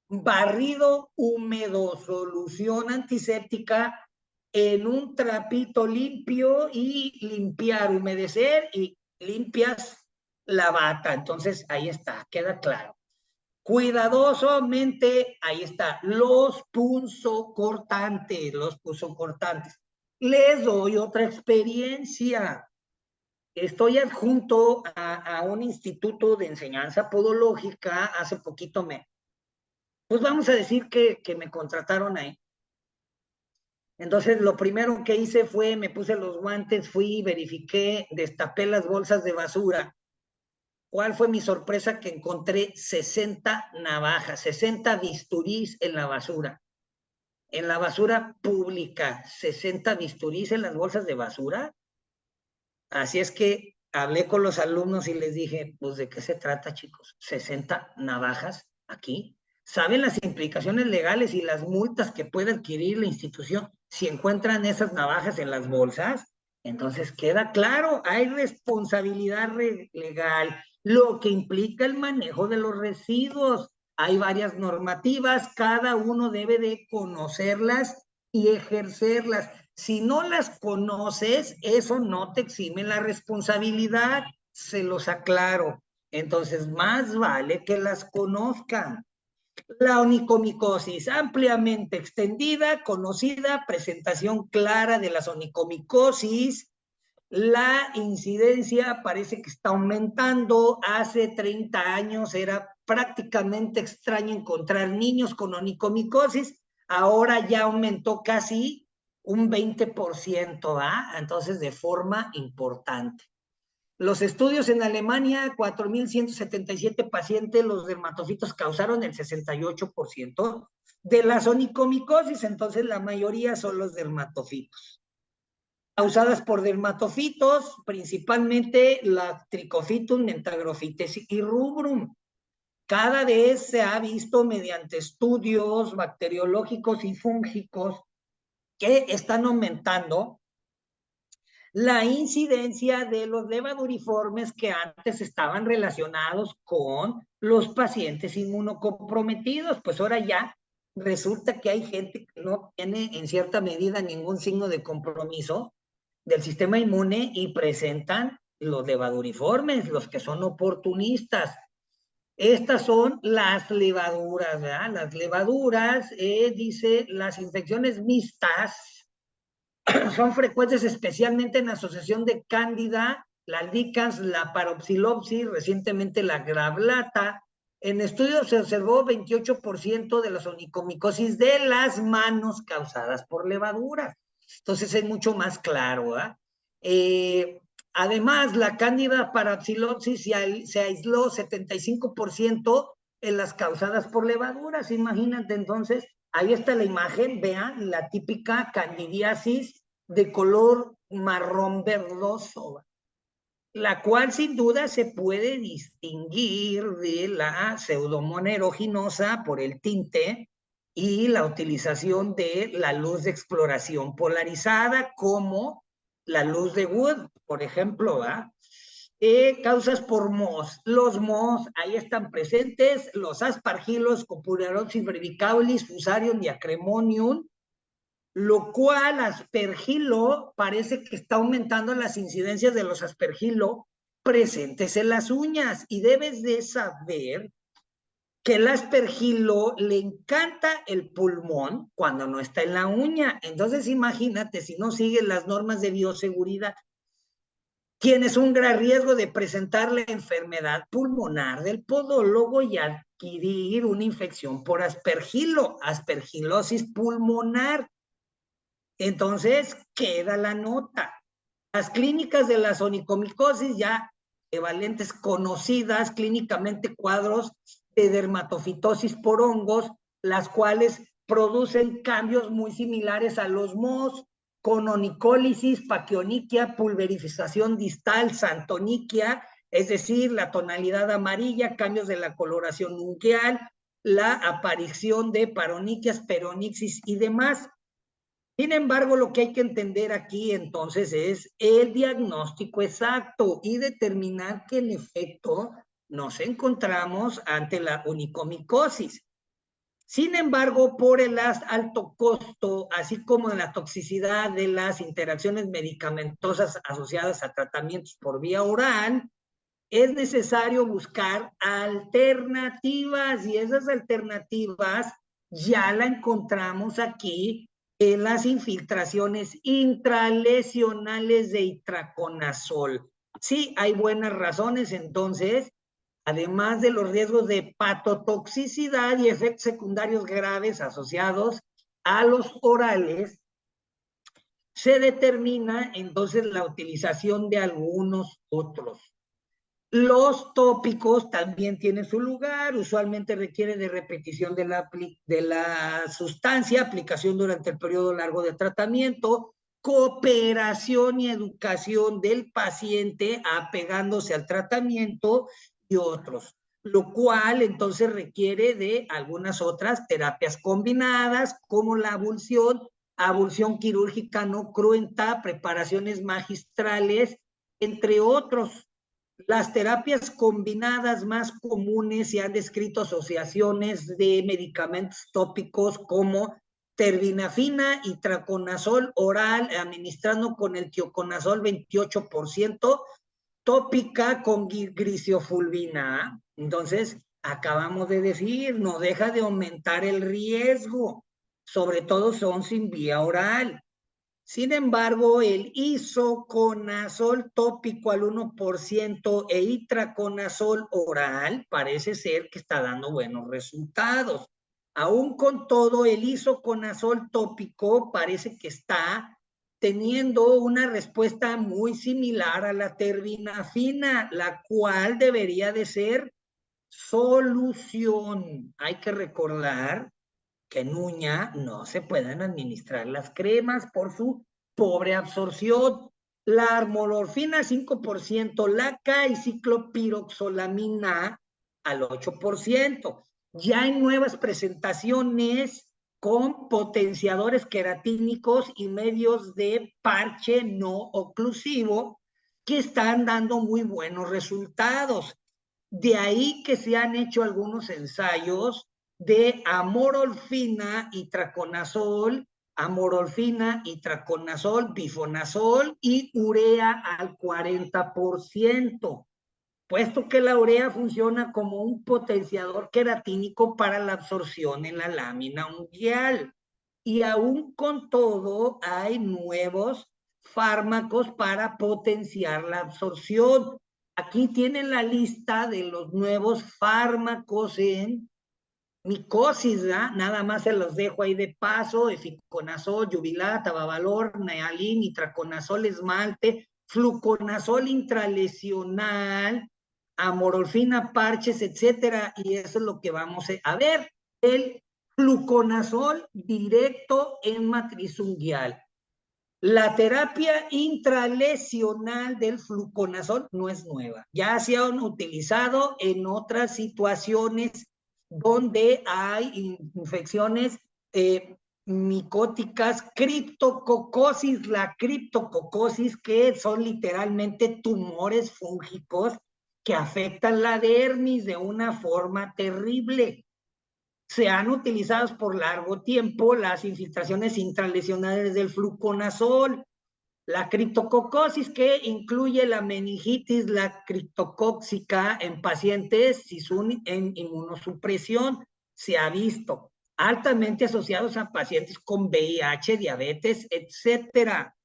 barrido húmedo, solución antiséptica en un trapito limpio y limpiar, humedecer y limpias la bata. Entonces, ahí está, queda claro. Cuidadosamente, ahí está, los punzocortantes, los punzocortantes. Les doy otra experiencia. Estoy adjunto a un instituto de enseñanza podológica. Hace poquito pues vamos a decir que me contrataron ahí. Entonces, lo primero que hice fue, me puse los guantes, fui, verifiqué, destapé las bolsas de basura. ¿Cuál fue mi sorpresa? Que encontré 60 navajas, 60 bisturís en la basura. En la basura pública, 60 bisturís en las bolsas de basura. Así es que hablé con los alumnos y les dije, pues, ¿de qué se trata, chicos? 60 navajas aquí. ¿Saben las implicaciones legales y las multas que puede adquirir la institución si encuentran esas navajas en las bolsas? Entonces queda claro, hay responsabilidad legal, lo que implica el manejo de los residuos. Hay varias normativas, cada uno debe de conocerlas y ejercerlas. Si no las conoces, eso no te exime la responsabilidad, se los aclaro. Entonces, más vale que las conozcan. La onicomicosis, ampliamente extendida, conocida, presentación clara de las onicomicosis. La incidencia parece que está aumentando. Hace 30 años era prácticamente extraño encontrar niños con onicomicosis. Ahora ya aumentó casi un 20%, ¿ah? Entonces, de forma importante. Los estudios en Alemania, 4,177 pacientes, los dermatofitos causaron el 68% de las onicomicosis, entonces la mayoría son los dermatofitos. Causadas por dermatofitos, principalmente la Trichofitum, Mentagrophytes y rubrum. Cada vez se ha visto mediante estudios bacteriológicos y fúngicos que están aumentando la incidencia de los levaduriformes que antes estaban relacionados con los pacientes inmunocomprometidos. Pues ahora ya resulta que hay gente que no tiene en cierta medida ningún signo de compromiso del sistema inmune y presentan los levaduriformes, los que son oportunistas. Estas son las levaduras, ¿verdad? Las levaduras, dice, las infecciones mixtas son frecuentes especialmente en asociación de cándida, la albicans, la paropsilopsis, recientemente la grablata. En estudios se observó 28% de las onicomicosis de las manos causadas por levaduras. Entonces es mucho más claro, ¿eh? Además, la cándida paropsilopsis se aisló 75% en las causadas por levaduras. Imagínate, entonces, ahí está la imagen, vean, la típica candidiasis de color marrón verdoso, la cual sin duda se puede distinguir de la pseudomonas aeruginosa por el tinte y la utilización de la luz de exploración polarizada, como la luz de Wood, por ejemplo, causas por mohos. Los mohos, ahí están presentes, los aspargilos, Copuleropsis brevicaudis, Fusarium y Acremonium, lo cual aspergilo parece que está aumentando las incidencias de los aspergilo presentes en las uñas, y debes de saber que el aspergilo le encanta el pulmón cuando no está en la uña. Entonces imagínate, si no sigues las normas de bioseguridad, tienes un gran riesgo de presentar la enfermedad pulmonar del podólogo y adquirir una infección por aspergilo, aspergilosis pulmonar. Entonces, queda la nota. Las clínicas de la onicomicosis ya equivalentes conocidas clínicamente, cuadros de dermatofitosis por hongos, las cuales producen cambios muy similares a los mohos, con onicólisis, paquioniquia, pulverización distal, xantoniquia, es decir, la tonalidad amarilla, cambios de la coloración ungueal, la aparición de paroniquias, peronixis y demás. Sin embargo, lo que hay que entender aquí entonces es el diagnóstico exacto y determinar que en efecto nos encontramos ante la onicomicosis. Sin embargo, por el alto costo, así como de la toxicidad de las interacciones medicamentosas asociadas a tratamientos por vía oral, es necesario buscar alternativas, y esas alternativas ya la encontramos aquí en las infiltraciones intralesionales de itraconazol. Sí, hay buenas razones entonces, además de los riesgos de hepatotoxicidad y efectos secundarios graves asociados a los orales, se determina entonces la utilización de algunos otros. Los tópicos también tienen su lugar, usualmente requiere de repetición de la sustancia, aplicación durante el periodo largo de tratamiento, cooperación y educación del paciente apegándose al tratamiento y otros, lo cual entonces requiere de algunas otras terapias combinadas como la abulsión quirúrgica no cruenta, preparaciones magistrales, entre otros. Las terapias combinadas más comunes se han descrito asociaciones de medicamentos tópicos como terbinafina y itraconazol oral administrando con el tioconazol 28%, tópica con gliciofulvina. Entonces, acabamos de decir, no deja de aumentar el riesgo, sobre todo son sin vía oral. Sin embargo, el isoconazol tópico al 1% e itraconazol oral parece ser que está dando buenos resultados. Aún con todo, el isoconazol tópico parece que está teniendo una respuesta muy similar a la terbinafina, la cual debería de ser solución. Hay que recordar que en uña no se pueden administrar las cremas por su pobre absorción. La armorfina 5%, la ciclopiroxolamina al 8%. Ya en nuevas presentaciones con potenciadores queratínicos y medios de parche no oclusivo que están dando muy buenos resultados. De ahí que se han hecho algunos ensayos de amorolfina, itraconazol, bifonazol y urea al 40%, puesto que la urea funciona como un potenciador queratínico para la absorción en la lámina unguial. Y aún con todo, hay nuevos fármacos para potenciar la absorción. Aquí tienen la lista de los nuevos fármacos en micosis, ¿verdad? Nada más se los dejo ahí de paso: efinaconazol, Jubilat, Abavalor, Nealin, itraconazol esmalte, fluconazol intralesional, amorolfina parches, etcétera. Y eso es lo que vamos a ver. El fluconazol directo en matriz unguial. La terapia intralesional del fluconazol no es nueva. Ya se han utilizado en otras situaciones donde hay infecciones micóticas, criptococosis, la criptococosis, que son literalmente tumores fúngicos que afectan la dermis de una forma terrible. Se han utilizado por largo tiempo las infiltraciones intralesionales del fluconazol, la criptococosis, que incluye la meningitis, la criptocóxica en pacientes en inmunosupresión, se ha visto altamente asociados a pacientes con VIH, diabetes, etcétera.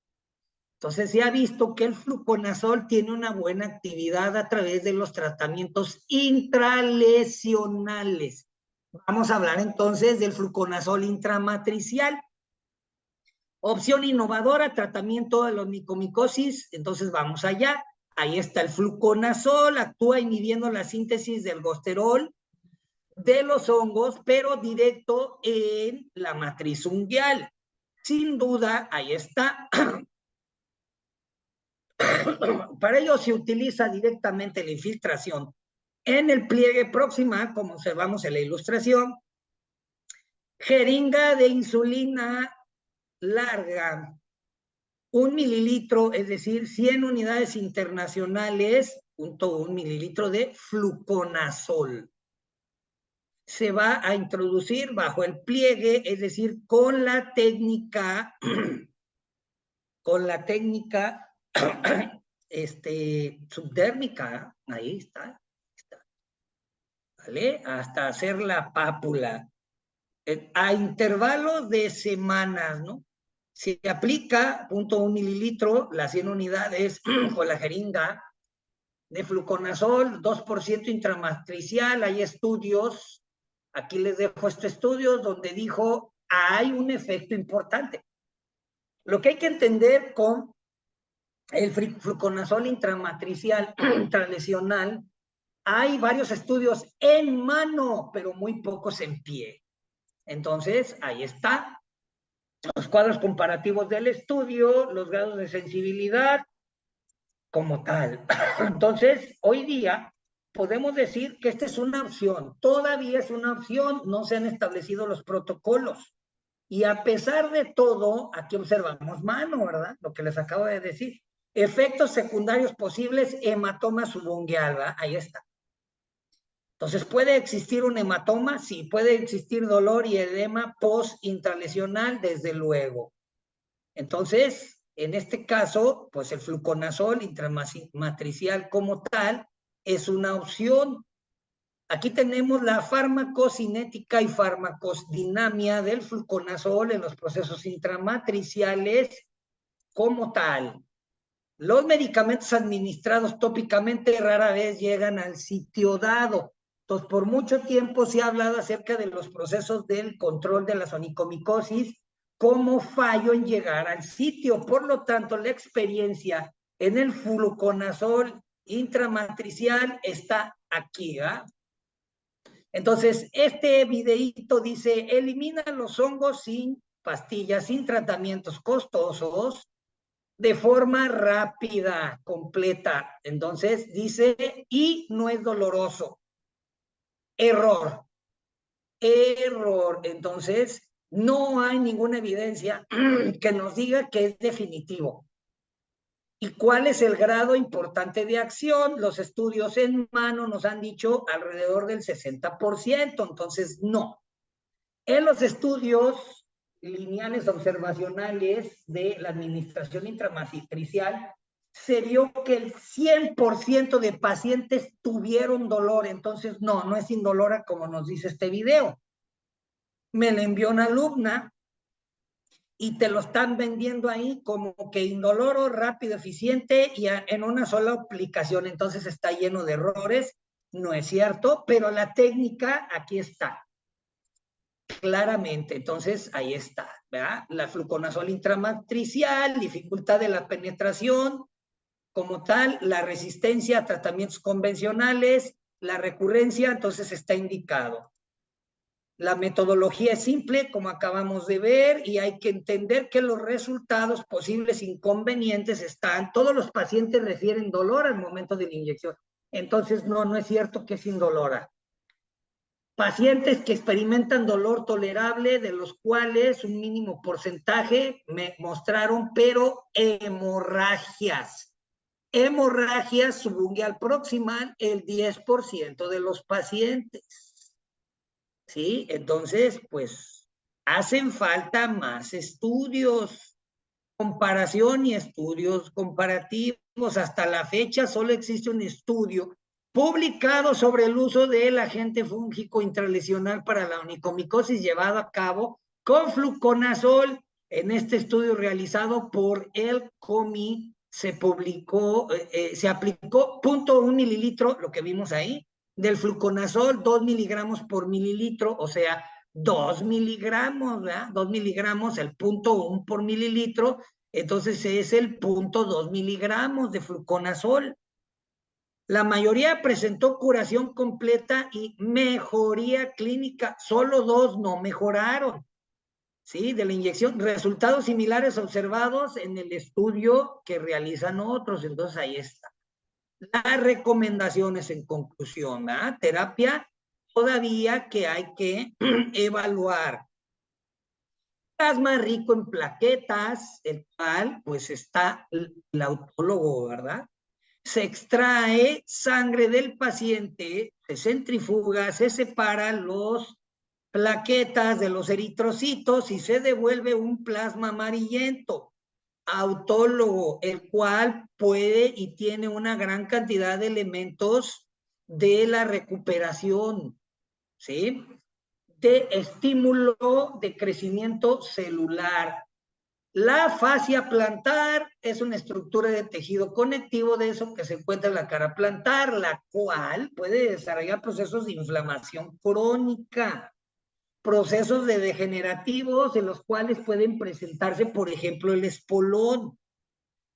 Entonces se ha visto que el fluconazol tiene una buena actividad a través de los tratamientos intralesionales. Vamos a hablar entonces del fluconazol intramatricial. Opción innovadora, tratamiento de la onicomicosis. Entonces vamos allá. Ahí está el fluconazol, actúa inhibiendo la síntesis del aldosterol de los hongos, pero directo en la matriz unguial. Sin duda, ahí está. Para ello se utiliza directamente la infiltración en el pliegue proximal, como observamos en la ilustración, jeringa de insulina larga, 1 mililitro, es decir, 100 unidades internacionales, 1 mililitro de fluconazol. se va a introducir bajo el pliegue, es decir, con la técnica subdérmica, ahí está, ¿vale? Hasta hacer la pápula, a intervalos de semanas, ¿no? Se aplica 0.1 mililitro, las 100 unidades con la jeringa de fluconazol, 2% intramatricial. Hay estudios, aquí les dejo estos estudios donde dijo, hay un efecto importante. Lo que hay que entender con el fluconazol intramatricial, intralesional, hay varios estudios en mano, pero muy pocos en pie. Entonces, ahí está. Los cuadros comparativos del estudio, los grados de sensibilidad, como tal. Entonces, hoy día podemos decir que esta es una opción. Todavía es una opción, no se han establecido los protocolos. Y a pesar de todo, aquí observamos mano, ¿verdad? Lo que les acabo de decir. Efectos secundarios posibles, hematoma subungueal, ¿verdad? Ahí está. Entonces, ¿puede existir un hematoma? Sí. ¿Puede existir dolor y edema post-intralesional? Desde luego. Entonces, en este caso, pues el fluconazol intramatricial como tal es una opción. Aquí tenemos la farmacocinética y farmacodinamia del fluconazol en los procesos intramatriciales como tal. Los medicamentos administrados tópicamente rara vez llegan al sitio dado. Entonces, por mucho tiempo se ha hablado acerca de los procesos del control de la onicomicosis como fallo en llegar al sitio. Por lo tanto, la experiencia en el fluconazol intramatricial está aquí, ¿verdad? Entonces, este videíto dice, elimina los hongos sin pastillas, sin tratamientos costosos, de forma rápida, completa. Entonces, dice, y no es doloroso. Error. Error. Entonces, no hay ninguna evidencia que nos diga que es definitivo. ¿Y cuál es el grado importante de acción? Los estudios en mano nos han dicho alrededor del 60%, entonces no. En los estudios lineales observacionales de la administración intramatricial, se vio que el 100% de pacientes tuvieron dolor, entonces no es indolora como nos dice este video. Me lo envió una alumna y te lo están vendiendo ahí como que indoloro, rápido, eficiente y en una sola aplicación. Entonces está lleno de errores, no es cierto, pero la técnica aquí está, claramente. Entonces ahí está, ¿verdad? La fluconazol intramatricial, dificultad de la penetración, como tal, la resistencia a tratamientos convencionales, la recurrencia, entonces está indicado. La metodología es simple, como acabamos de ver, y hay que entender que los resultados posibles inconvenientes están. Todos los pacientes refieren dolor al momento de la inyección. Entonces, no es cierto que es indolora. Pacientes que experimentan dolor tolerable, de los cuales un mínimo porcentaje me mostraron, pero hemorragias. Hemorragias subungueal proximal, el 10% de los pacientes. ¿Sí? Entonces, pues, hacen falta más estudios, comparación y estudios comparativos. Hasta la fecha solo existe un estudio publicado sobre el uso del agente fúngico intralesional para la onicomicosis llevado a cabo con fluconazol. En este estudio realizado por el COMI se publicó, se aplicó 0.1 mililitro, lo que vimos ahí, del fluconazol, 2 miligramos por mililitro, o sea, 2 miligramos, ¿verdad? 2 miligramos, el 0.1 por mililitro, entonces es el 0.2 miligramos de fluconazol. La mayoría presentó curación completa y mejoría clínica, solo 2 no mejoraron, ¿sí? De la inyección, resultados similares observados en el estudio que realizan otros, entonces ahí está. Las recomendaciones en conclusión, ¿verdad? Terapia todavía que hay que evaluar. Plasma rico en plaquetas, el cual pues está el autólogo, ¿verdad? se extrae sangre del paciente, se centrifuga, se separa los plaquetas de los eritrocitos y se devuelve un plasma amarillento, autólogo, el cual puede y tiene una gran cantidad de elementos de la recuperación, ¿sí? De estímulo de crecimiento celular. La fascia plantar es una estructura de tejido conectivo de eso que se encuentra en la cara plantar, la cual puede desarrollar procesos de inflamación crónica, procesos de degenerativos en los cuales pueden presentarse, por ejemplo, el espolón.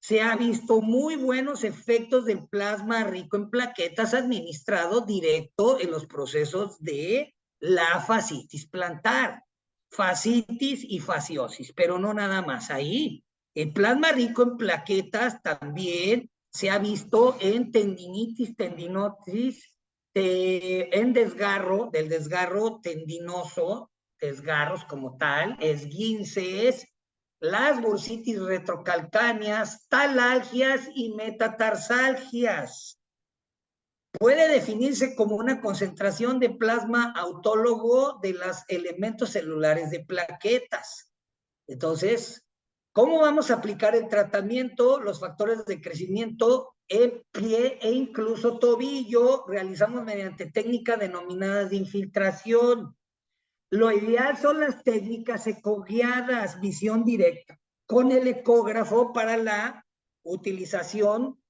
Se ha visto muy buenos efectos del plasma rico en plaquetas administrado directo en los procesos de la fascitis plantar, fascitis y fasciosis, pero no nada más ahí. El plasma rico en plaquetas también se ha visto en tendinitis, tendinosis, en desgarro, del desgarro tendinoso, desgarros como tal, esguinces, las bursitis retrocalcáneas, talalgias y metatarsalgias. Puede definirse como una concentración de plasma autólogo de los elementos celulares de plaquetas. Entonces, ¿cómo vamos a aplicar el tratamiento? Los factores de crecimiento en pie e incluso tobillo realizamos mediante técnicas denominadas de infiltración. Lo ideal son las técnicas ecoguiadas, visión directa, con el ecógrafo para la utilización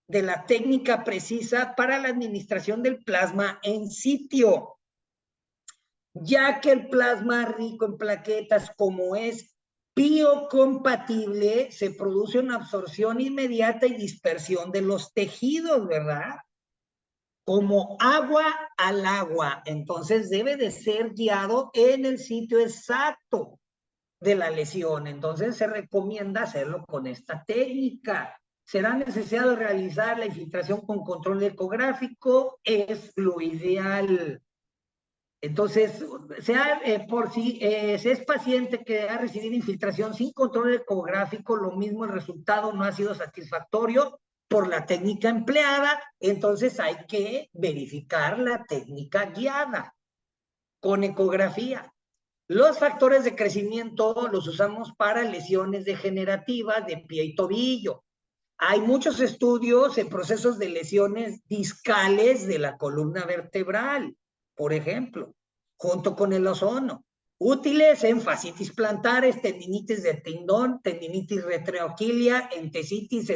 de la técnica precisa para la administración del plasma en sitio, ya que el plasma rico en plaquetas, como es biocompatible, se produce una absorción inmediata y dispersión de los tejidos, ¿verdad? Como agua al agua, entonces debe de ser guiado en el sitio exacto de la lesión, entonces se recomienda hacerlo con esta técnica. Será necesario realizar la infiltración con control ecográfico, es lo ideal. Entonces, si es paciente que ha recibido infiltración sin control ecográfico, lo mismo el resultado no ha sido satisfactorio por la técnica empleada, entonces hay que verificar la técnica guiada con ecografía. Los factores de crecimiento los usamos para lesiones degenerativas de pie y tobillo. Hay muchos estudios en procesos de lesiones discales de la columna vertebral, por ejemplo, junto con el ozono. Útiles en fascitis plantares, tendinitis de tendón, tendinitis retroaquilia, entesitis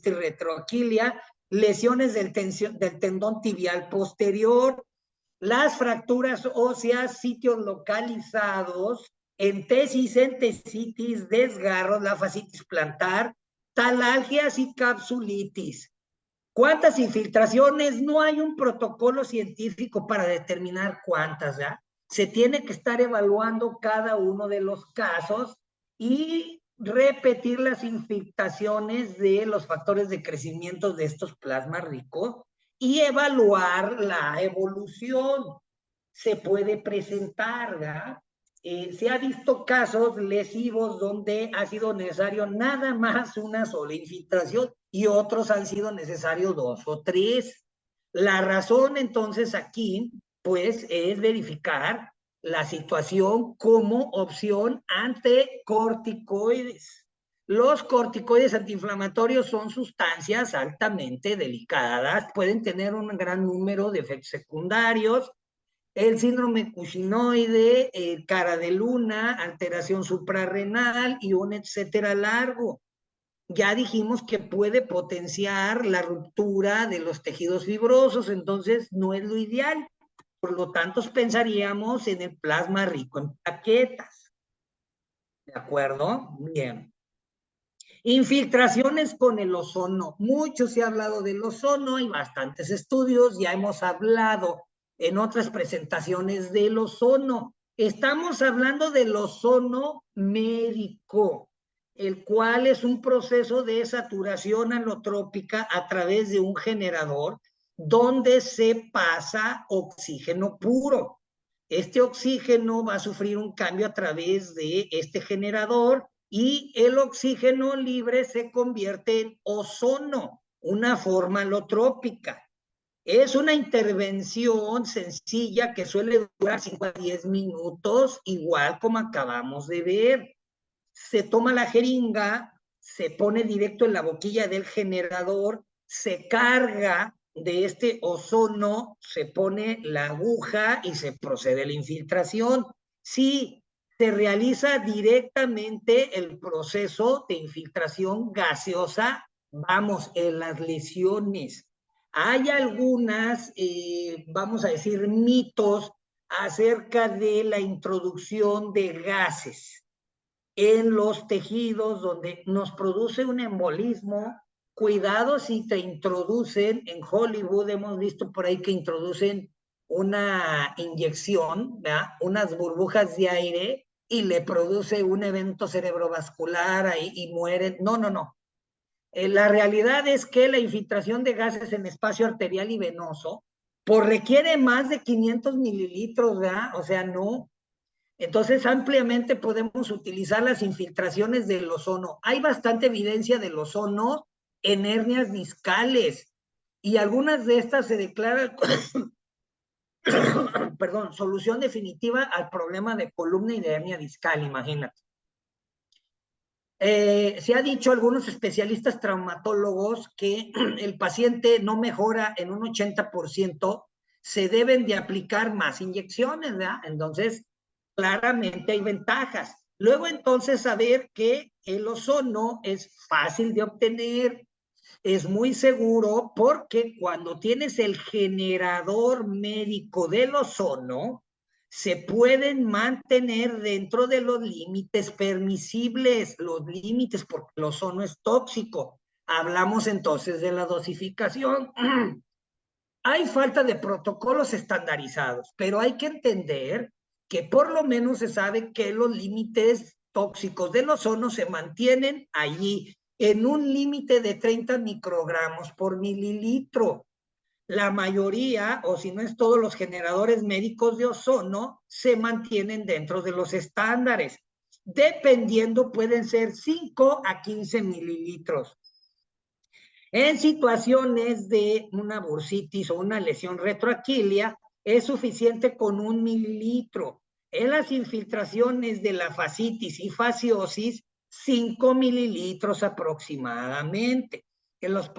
retroaquilia, lesiones del tendón tibial posterior, las fracturas óseas, sitios localizados, entesitis, desgarros, la fascitis plantar, talalgias y capsulitis. ¿Cuántas infiltraciones? No hay un protocolo científico para determinar cuántas, ¿ya? Se tiene que estar evaluando cada uno de los casos y repetir las infiltraciones de los factores de crecimiento de estos plasmas ricos y evaluar la evolución. Se puede presentar, ¿verdad? Se ha visto casos lesivos donde ha sido necesario nada más una sola infiltración y otros han sido necesarios 2 o 3. La razón entonces aquí, pues, es verificar la situación como opción ante corticoides. Los corticoides antiinflamatorios son sustancias altamente delicadas, pueden tener un gran número de efectos secundarios. El síndrome cusinoide, cara de luna, alteración suprarrenal y un etcétera largo. Ya dijimos que puede potenciar la ruptura de los tejidos fibrosos, entonces no es lo ideal. Por lo tanto, pensaríamos en el plasma rico en plaquetas. ¿De acuerdo? Bien. Infiltraciones con el ozono. Mucho se ha hablado del ozono, hay bastantes estudios, ya hemos hablado en otras presentaciones del ozono. Estamos hablando del ozono médico, el cual es un proceso de saturación alotrópica a través de un generador donde se pasa oxígeno puro. Este oxígeno va a sufrir un cambio a través de este generador y el oxígeno libre se convierte en ozono una forma alotrópica. Es una intervención sencilla que suele durar 5 a 10 minutos, igual como acabamos de ver. Se toma la jeringa, se pone directo en la boquilla del generador, se carga de este ozono, se pone la aguja y se procede a la infiltración. Sí, se realiza directamente el proceso de infiltración gaseosa, vamos, en las lesiones. Hay algunas, vamos a decir, mitos acerca de la introducción de gases en los tejidos donde nos produce un embolismo. Cuidado si te introducen, en Hollywood hemos visto por ahí que introducen una inyección, ¿verdad? Unas burbujas de aire y le produce un evento cerebrovascular ahí y mueren. No, no, no. La realidad es que la infiltración de gases en espacio arterial y venoso pues requiere más de 500 mililitros, ¿verdad? O sea, no. Entonces, ampliamente podemos utilizar las infiltraciones del ozono. Hay bastante evidencia del ozono en hernias discales y algunas de estas se declaran, perdón, solución definitiva al problema de columna y de hernia discal, imagínate. Se ha dicho a algunos especialistas traumatólogos que el paciente no mejora en un 80%, se deben de aplicar más inyecciones, ¿verdad? Entonces, claramente hay ventajas. Luego entonces saber que el ozono es fácil de obtener, es muy seguro, porque cuando tienes el generador médico del ozono, se pueden mantener dentro de los límites permisibles, los límites, porque el ozono es tóxico. Hablamos entonces de la dosificación. Hay falta de protocolos estandarizados, pero hay que entender que por lo menos se sabe que los límites tóxicos del ozono se mantienen allí en un límite de 30 microgramos por mililitro. La mayoría, o si no es todos los generadores médicos de ozono, se mantienen dentro de los estándares. Dependiendo, pueden ser 5 a 15 mililitros. En situaciones de una bursitis o una lesión retroaquílea, es suficiente con 1 mililitro. En las infiltraciones de la fascitis y fasciosis, 5 mililitros aproximadamente. En los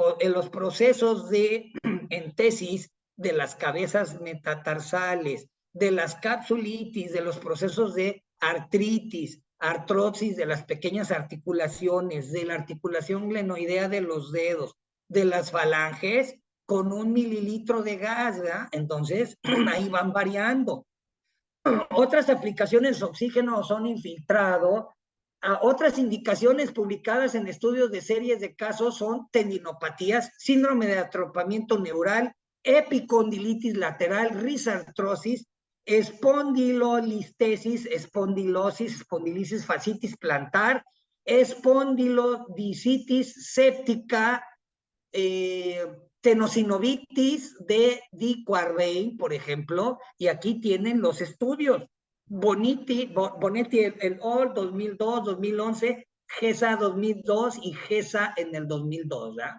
procesos de entesis de las cabezas metatarsales, de las capsulitis, de los procesos de artritis, artrosis de las pequeñas articulaciones, de la articulación glenoidea de los dedos, de las falanges, con 1 mililitro de gas, ¿verdad? Entonces, ahí van variando. Otras aplicaciones de oxígeno son infiltrado. Otras indicaciones publicadas en estudios de series de casos son tendinopatías, síndrome de atropamiento neural, epicondilitis lateral, risartrosis, espondilolistesis, espondilosis, espondilisis, fascitis plantar, espondilodicitis séptica, tenosinovitis de Diquarrein, por ejemplo, y aquí tienen los estudios. Bonetti el OL 2002, 2011, GESA 2002 y GESA en el 2002, ¿verdad?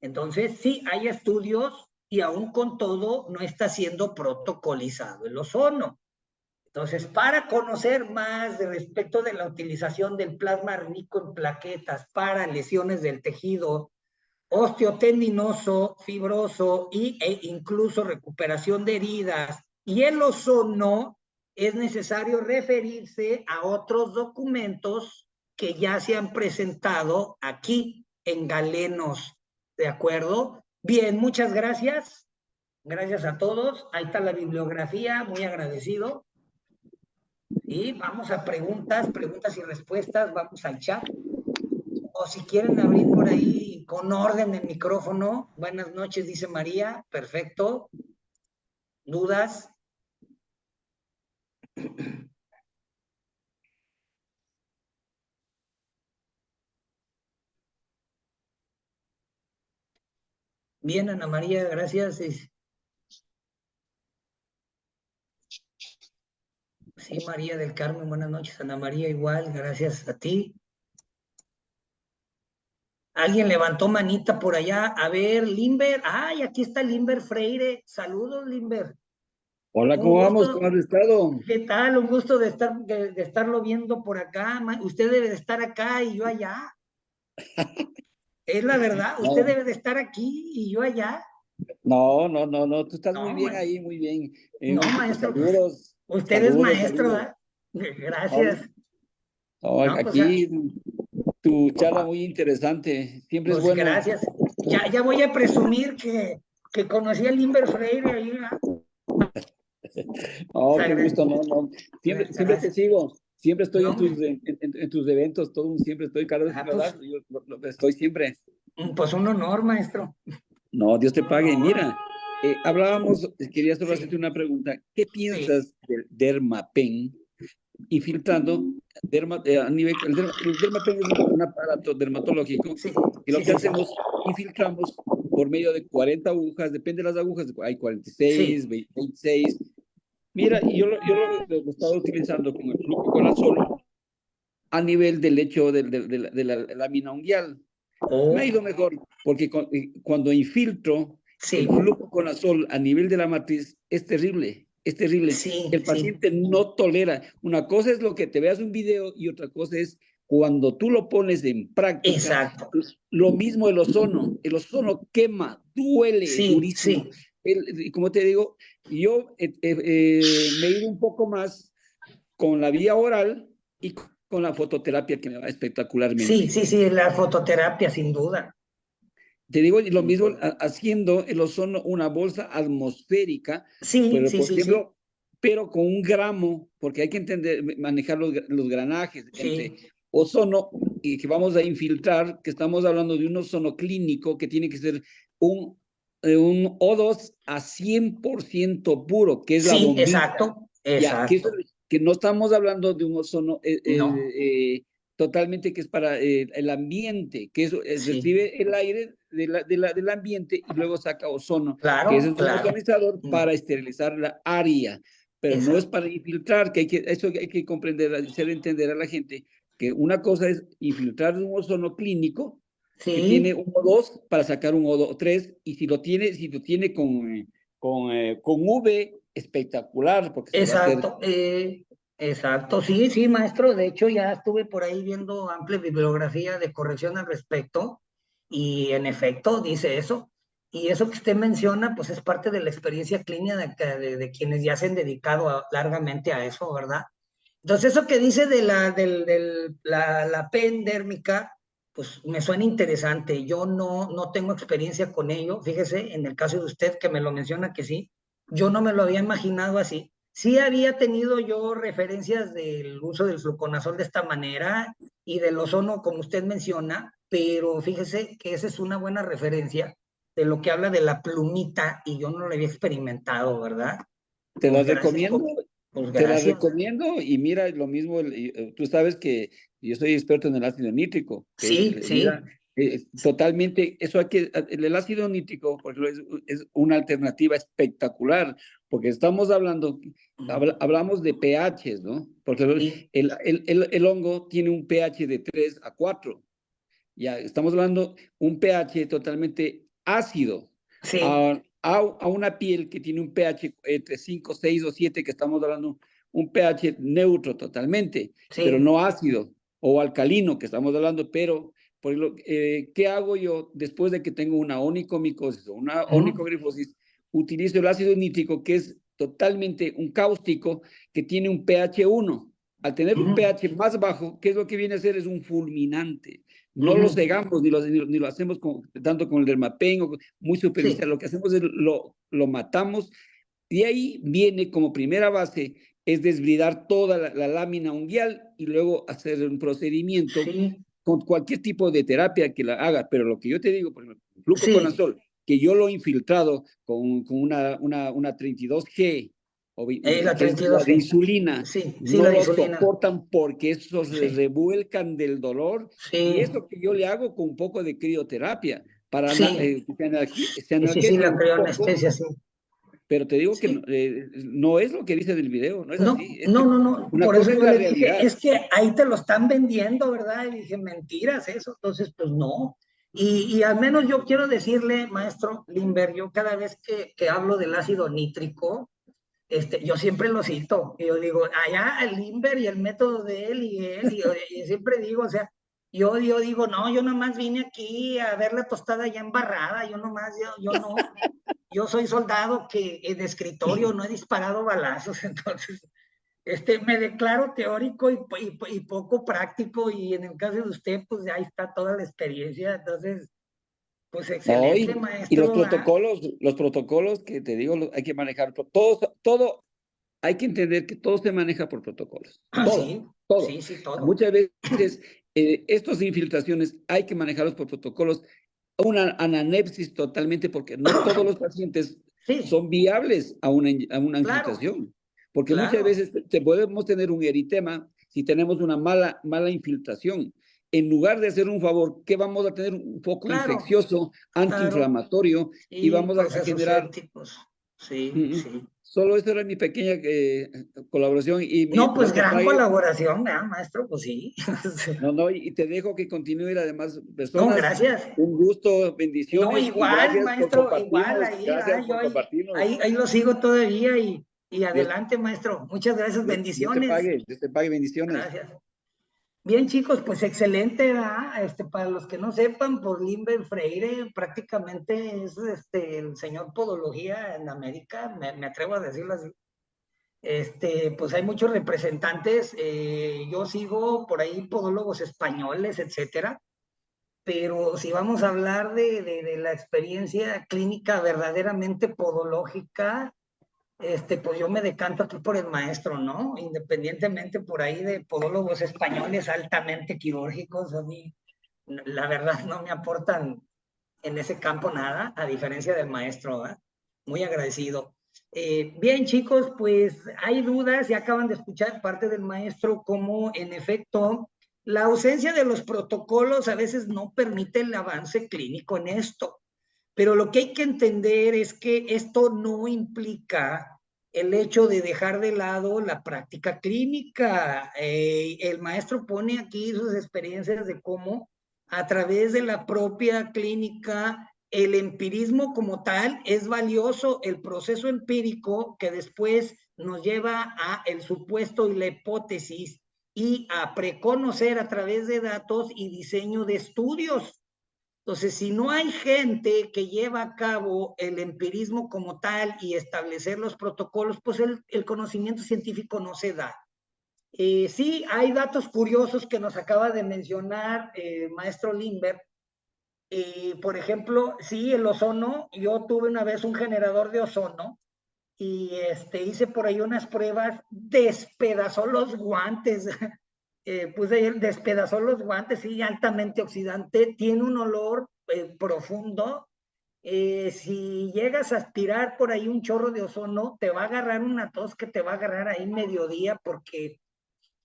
Entonces, sí, hay estudios y aún con todo no está siendo protocolizado el ozono. Entonces, para conocer más de respecto de la utilización del plasma rico en plaquetas para lesiones del tejido osteotendinoso, fibroso e incluso recuperación de heridas y el ozono, es necesario referirse a otros documentos que ya se han presentado aquí en Galenos, ¿de acuerdo? Bien, muchas gracias. Gracias a todos. Ahí está la bibliografía, muy agradecido. Y vamos a preguntas y respuestas. Vamos al chat. O si quieren abrir por ahí con orden el micrófono. Buenas noches, dice María. Perfecto. ¿Dudas? Bien, Ana María, gracias. Sí, María del Carmen, buenas noches. Ana María, igual, gracias a ti. Alguien levantó manita por allá. A ver, Limber. Ay, aquí está Limber Freire. Saludos, Limber. Hola, Un ¿cómo vamos? gusto. ¿Cómo has estado? ¿Qué tal? Un gusto de estarlo viendo por acá. Usted debe de estar acá y yo allá. Es la verdad, usted No, debe de estar aquí y yo allá. no, tú estás muy No, bien ahí, muy bien. no, maestro, pues Saludos, usted es saludos, maestro, saludos. ¿verdad? Gracias. No, No, pues, aquí tu charla muy interesante, siempre es pues bueno. gracias. Ya voy a presumir que conocí a Limber Freire ahí, ¿verdad? Oh, qué Sagra- gusto, no. Siempre te Gracias. sigo, siempre estoy No, en tus eventos, siempre estoy, cada vez que me pues, das, yo estoy siempre. pues un honor, maestro. No, Dios te pague. Mira, quería solo Sí, hacerte una pregunta. ¿Qué sí, piensas del Dermapen infiltrando a nivel, el Dermapen es un aparato dermatológico sí, y lo sí, que sí, sí. hacemos, infiltramos por medio de 40 agujas, depende de las agujas, hay Sí, 46, 26. Mira, y yo lo he estado utilizando con el flucoconazol a nivel del lecho de la lámina unguial. Me ha oh, ido mejor, porque cuando infiltro sí, el flucoconazol a nivel de la matriz, es terrible, es terrible. sí, El sí, paciente no tolera. Una cosa es lo que te veas un video y otra cosa es cuando tú lo pones en práctica. exacto. Lo mismo el ozono quema, duele Sí, durísimo. sí, Como te digo, yo me he ido un poco más con la vía oral y con la fototerapia que me va espectacularmente. sí, la fototerapia, sin duda. Te digo, y lo mismo haciendo el ozono una bolsa atmosférica, Sí, pero sí, por sí, sí, ejemplo, pero con 1 gramo, porque hay que entender, manejar los granajes entre sí, ozono y que vamos a infiltrar, que estamos hablando de un ozono clínico que tiene que ser un O2 a 100% puro, que es la sí, bombilla. exacto, Ya, exacto. que no estamos hablando de un ozono No, totalmente que es para el ambiente, que eso sí, recibe el aire del ambiente y luego saca ozono, que ese claro, es un claro. ozonizador para esterilizar la área, pero no es Exacto, para infiltrar, eso hay que comprender, hacer entender a la gente que una cosa es infiltrar un ozono clínico que tiene sí, un O2 para sacar un O3 y si lo tiene con V, espectacular, porque se va a hacer. exacto, exacto, sí, sí, maestro. De hecho, ya estuve por ahí viendo amplia bibliografía de corrección al respecto y en efecto dice eso. Y eso que usted menciona, pues es parte de la experiencia clínica de quienes ya se han dedicado largamente a eso, ¿verdad? Entonces, eso que dice de la pendérmica, pues me suena interesante. Yo no tengo experiencia con ello. Fíjese, en el caso de usted que me lo menciona que sí, yo no me lo había imaginado así. Sí había tenido yo referencias del uso del fluconazol de esta manera y del ozono, como usted menciona, pero fíjese que esa es una buena referencia de lo que habla de la plumita y yo no lo había experimentado, ¿verdad? Te la Pues gracias, recomiendo, pues te la gracias. recomiendo y mira lo mismo, tú sabes que yo soy experto en el ácido nítrico, que es, Sí, sí. mira, totalmente, el ácido nítrico por ejemplo, es una alternativa espectacular, porque estamos hablamos de pHs, ¿no? Porque Sí, el hongo tiene un pH de 3 a 4, ya estamos hablando un pH totalmente ácido sí, a una piel que tiene un pH entre 5, 6 o 7, que estamos hablando un pH neutro totalmente, pero sí. no ácido o alcalino, que estamos hablando, pero ¿qué hago yo después de que tengo una onicomicosis o una Ujú, onicogrifosis? Utilizo el ácido nítrico, que es totalmente un cáustico, que tiene un pH 1. Al tener un ujú, pH más bajo, ¿qué es lo que viene a hacer? Es un fulminante. No lo ujú. cegamos ni lo hacemos tanto con el dermapen o muy superficial. Sí, Lo que hacemos es lo matamos. Y ahí viene como primera base es desbridar toda la lámina unguial y luego hacer un procedimiento sí, con cualquier tipo de terapia que la haga. Pero lo que yo te digo, por ejemplo, el sí. flucoconazol, que yo lo he infiltrado con una 32G, La que es treinta y la dos de g insulina, Sí, sí, no la lo insulina. soportan porque esos se Sí, revuelcan del dolor. Y sí, eso que yo le hago con un poco de crioterapia para sí. que se Sí, analgesie la un poco, crioanestesia, sí. pero te digo que Sí. no es lo que dice del video, no es No, así. no. Una Por eso cosa es yo la le dije, realidad. es que ahí te lo están vendiendo, ¿verdad? Y dije, mentiras eso. Entonces, pues no. Y al menos yo quiero decirle, maestro Limber, yo cada vez que hablo del ácido nítrico, yo siempre lo cito, y yo digo, allá el Limber y el método de él y siempre digo, o sea, yo digo, no, yo nomás vine aquí a ver la tostada ya embarrada, yo nomás, yo no, yo soy soldado que en escritorio no he disparado balazos, entonces, me declaro teórico y poco práctico, y en el caso de usted, pues ahí está toda la experiencia, entonces, pues No, excelente, y maestro. los protocolos que te digo, hay que manejar, todo, hay que entender que todo se maneja por protocolos. Todo, todo. Sí, todo. Muchas veces estas infiltraciones hay que manejarlos por protocolos, una anamnesis totalmente, porque no todos los pacientes son viables a una infiltración. Porque muchas veces podemos tener un eritema si tenemos una mala infiltración. En lugar de hacer un favor, ¿qué vamos a tener? Un foco infeccioso, antiinflamatorio, y vamos a generar... Sí. Solo esa era mi pequeña colaboración. No, pues gran colaboración, maestro, pues sí. No, y te dejo que continúe, además, personas. No, gracias. Un gusto, bendiciones. No, igual, maestro, igual, ahí lo sigo todavía y adelante, maestro. Muchas gracias, bendiciones. Dios te pague, bendiciones. Gracias. Bien, chicos, pues excelente, ¿verdad? Para los que no sepan, por Limber Freire prácticamente es el señor podología en América, me atrevo a decirlo así. Pues hay muchos representantes, yo sigo por ahí podólogos españoles, etcétera, pero si vamos a hablar de la experiencia clínica verdaderamente podológica, pues yo me decanto aquí por el maestro, ¿no? Independientemente por ahí de podólogos españoles altamente quirúrgicos, a mí, la verdad, no me aportan en ese campo nada, a diferencia del maestro, ¿verdad? Muy agradecido. Bien, chicos, pues hay dudas, ya acaban de escuchar parte del maestro cómo, en efecto, la ausencia de los protocolos a veces no permite el avance clínico en esto. Pero lo que hay que entender es que esto no implica el hecho de dejar de lado la práctica clínica. El maestro pone aquí sus experiencias de cómo a través de la propia clínica el empirismo como tal es valioso, el proceso empírico que después nos lleva a el supuesto y la hipótesis y a preconocer a través de datos y diseño de estudios. Entonces, si no hay gente que lleva a cabo el empirismo como tal y establecer los protocolos, pues el conocimiento científico no se da. Sí, hay datos curiosos que nos acaba de mencionar maestro Limber. Por ejemplo, sí, el ozono, yo tuve una vez un generador de ozono y hice por ahí unas pruebas, despedazó los guantes. Despedazó los guantes, sí, altamente oxidante, tiene un olor profundo. Si llegas a aspirar por ahí un chorro de ozono, te va a agarrar una tos que te va a agarrar ahí mediodía porque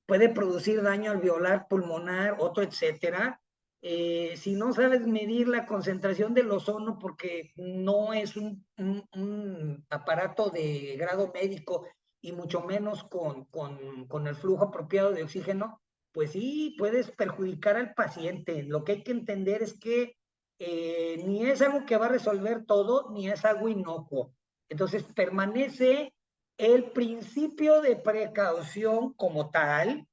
puede producir daño alveolar, pulmonar, otro, etcétera. Si no sabes medir la concentración del ozono porque no es un aparato de grado médico y mucho menos con el flujo apropiado de oxígeno, pues sí, puedes perjudicar al paciente. Lo que hay que entender es que ni es algo que va a resolver todo, ni es algo inocuo. Entonces, permanece el principio de precaución como tal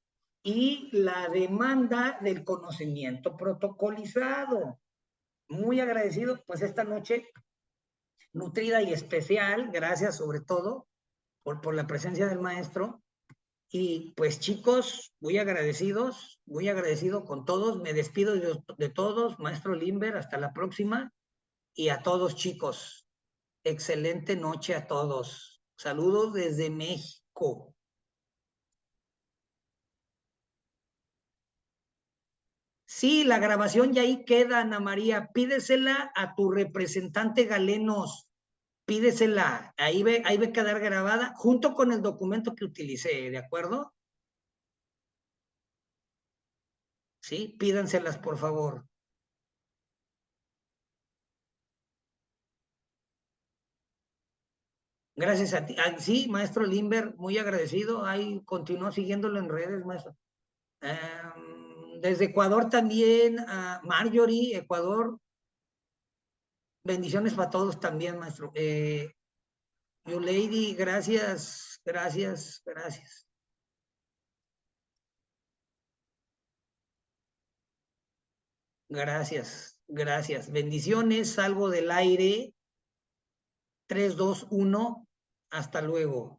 y la demanda del conocimiento protocolizado. Muy agradecido, pues esta noche nutrida y especial, gracias sobre todo por la presencia del maestro. Y pues chicos, muy agradecido con todos. Me despido de todos, maestro Limber, hasta la próxima. Y a todos chicos, excelente noche a todos. Saludos desde México. Sí, la grabación ya ahí queda, Ana María. Pídesela a tu representante Galenos. Pídesela. Ahí va a quedar grabada junto con el documento que utilicé, ¿de acuerdo? Sí, pídanselas, por favor. Gracias a ti. Sí, maestro Limber, muy agradecido. Ahí continúo siguiéndolo en redes, maestro. Desde Ecuador también, Marjorie, Ecuador, Bendiciones para todos también, maestro. You Lady, gracias, gracias, gracias. Gracias, gracias. Bendiciones, salgo del aire. 3, 2, 1. Hasta luego.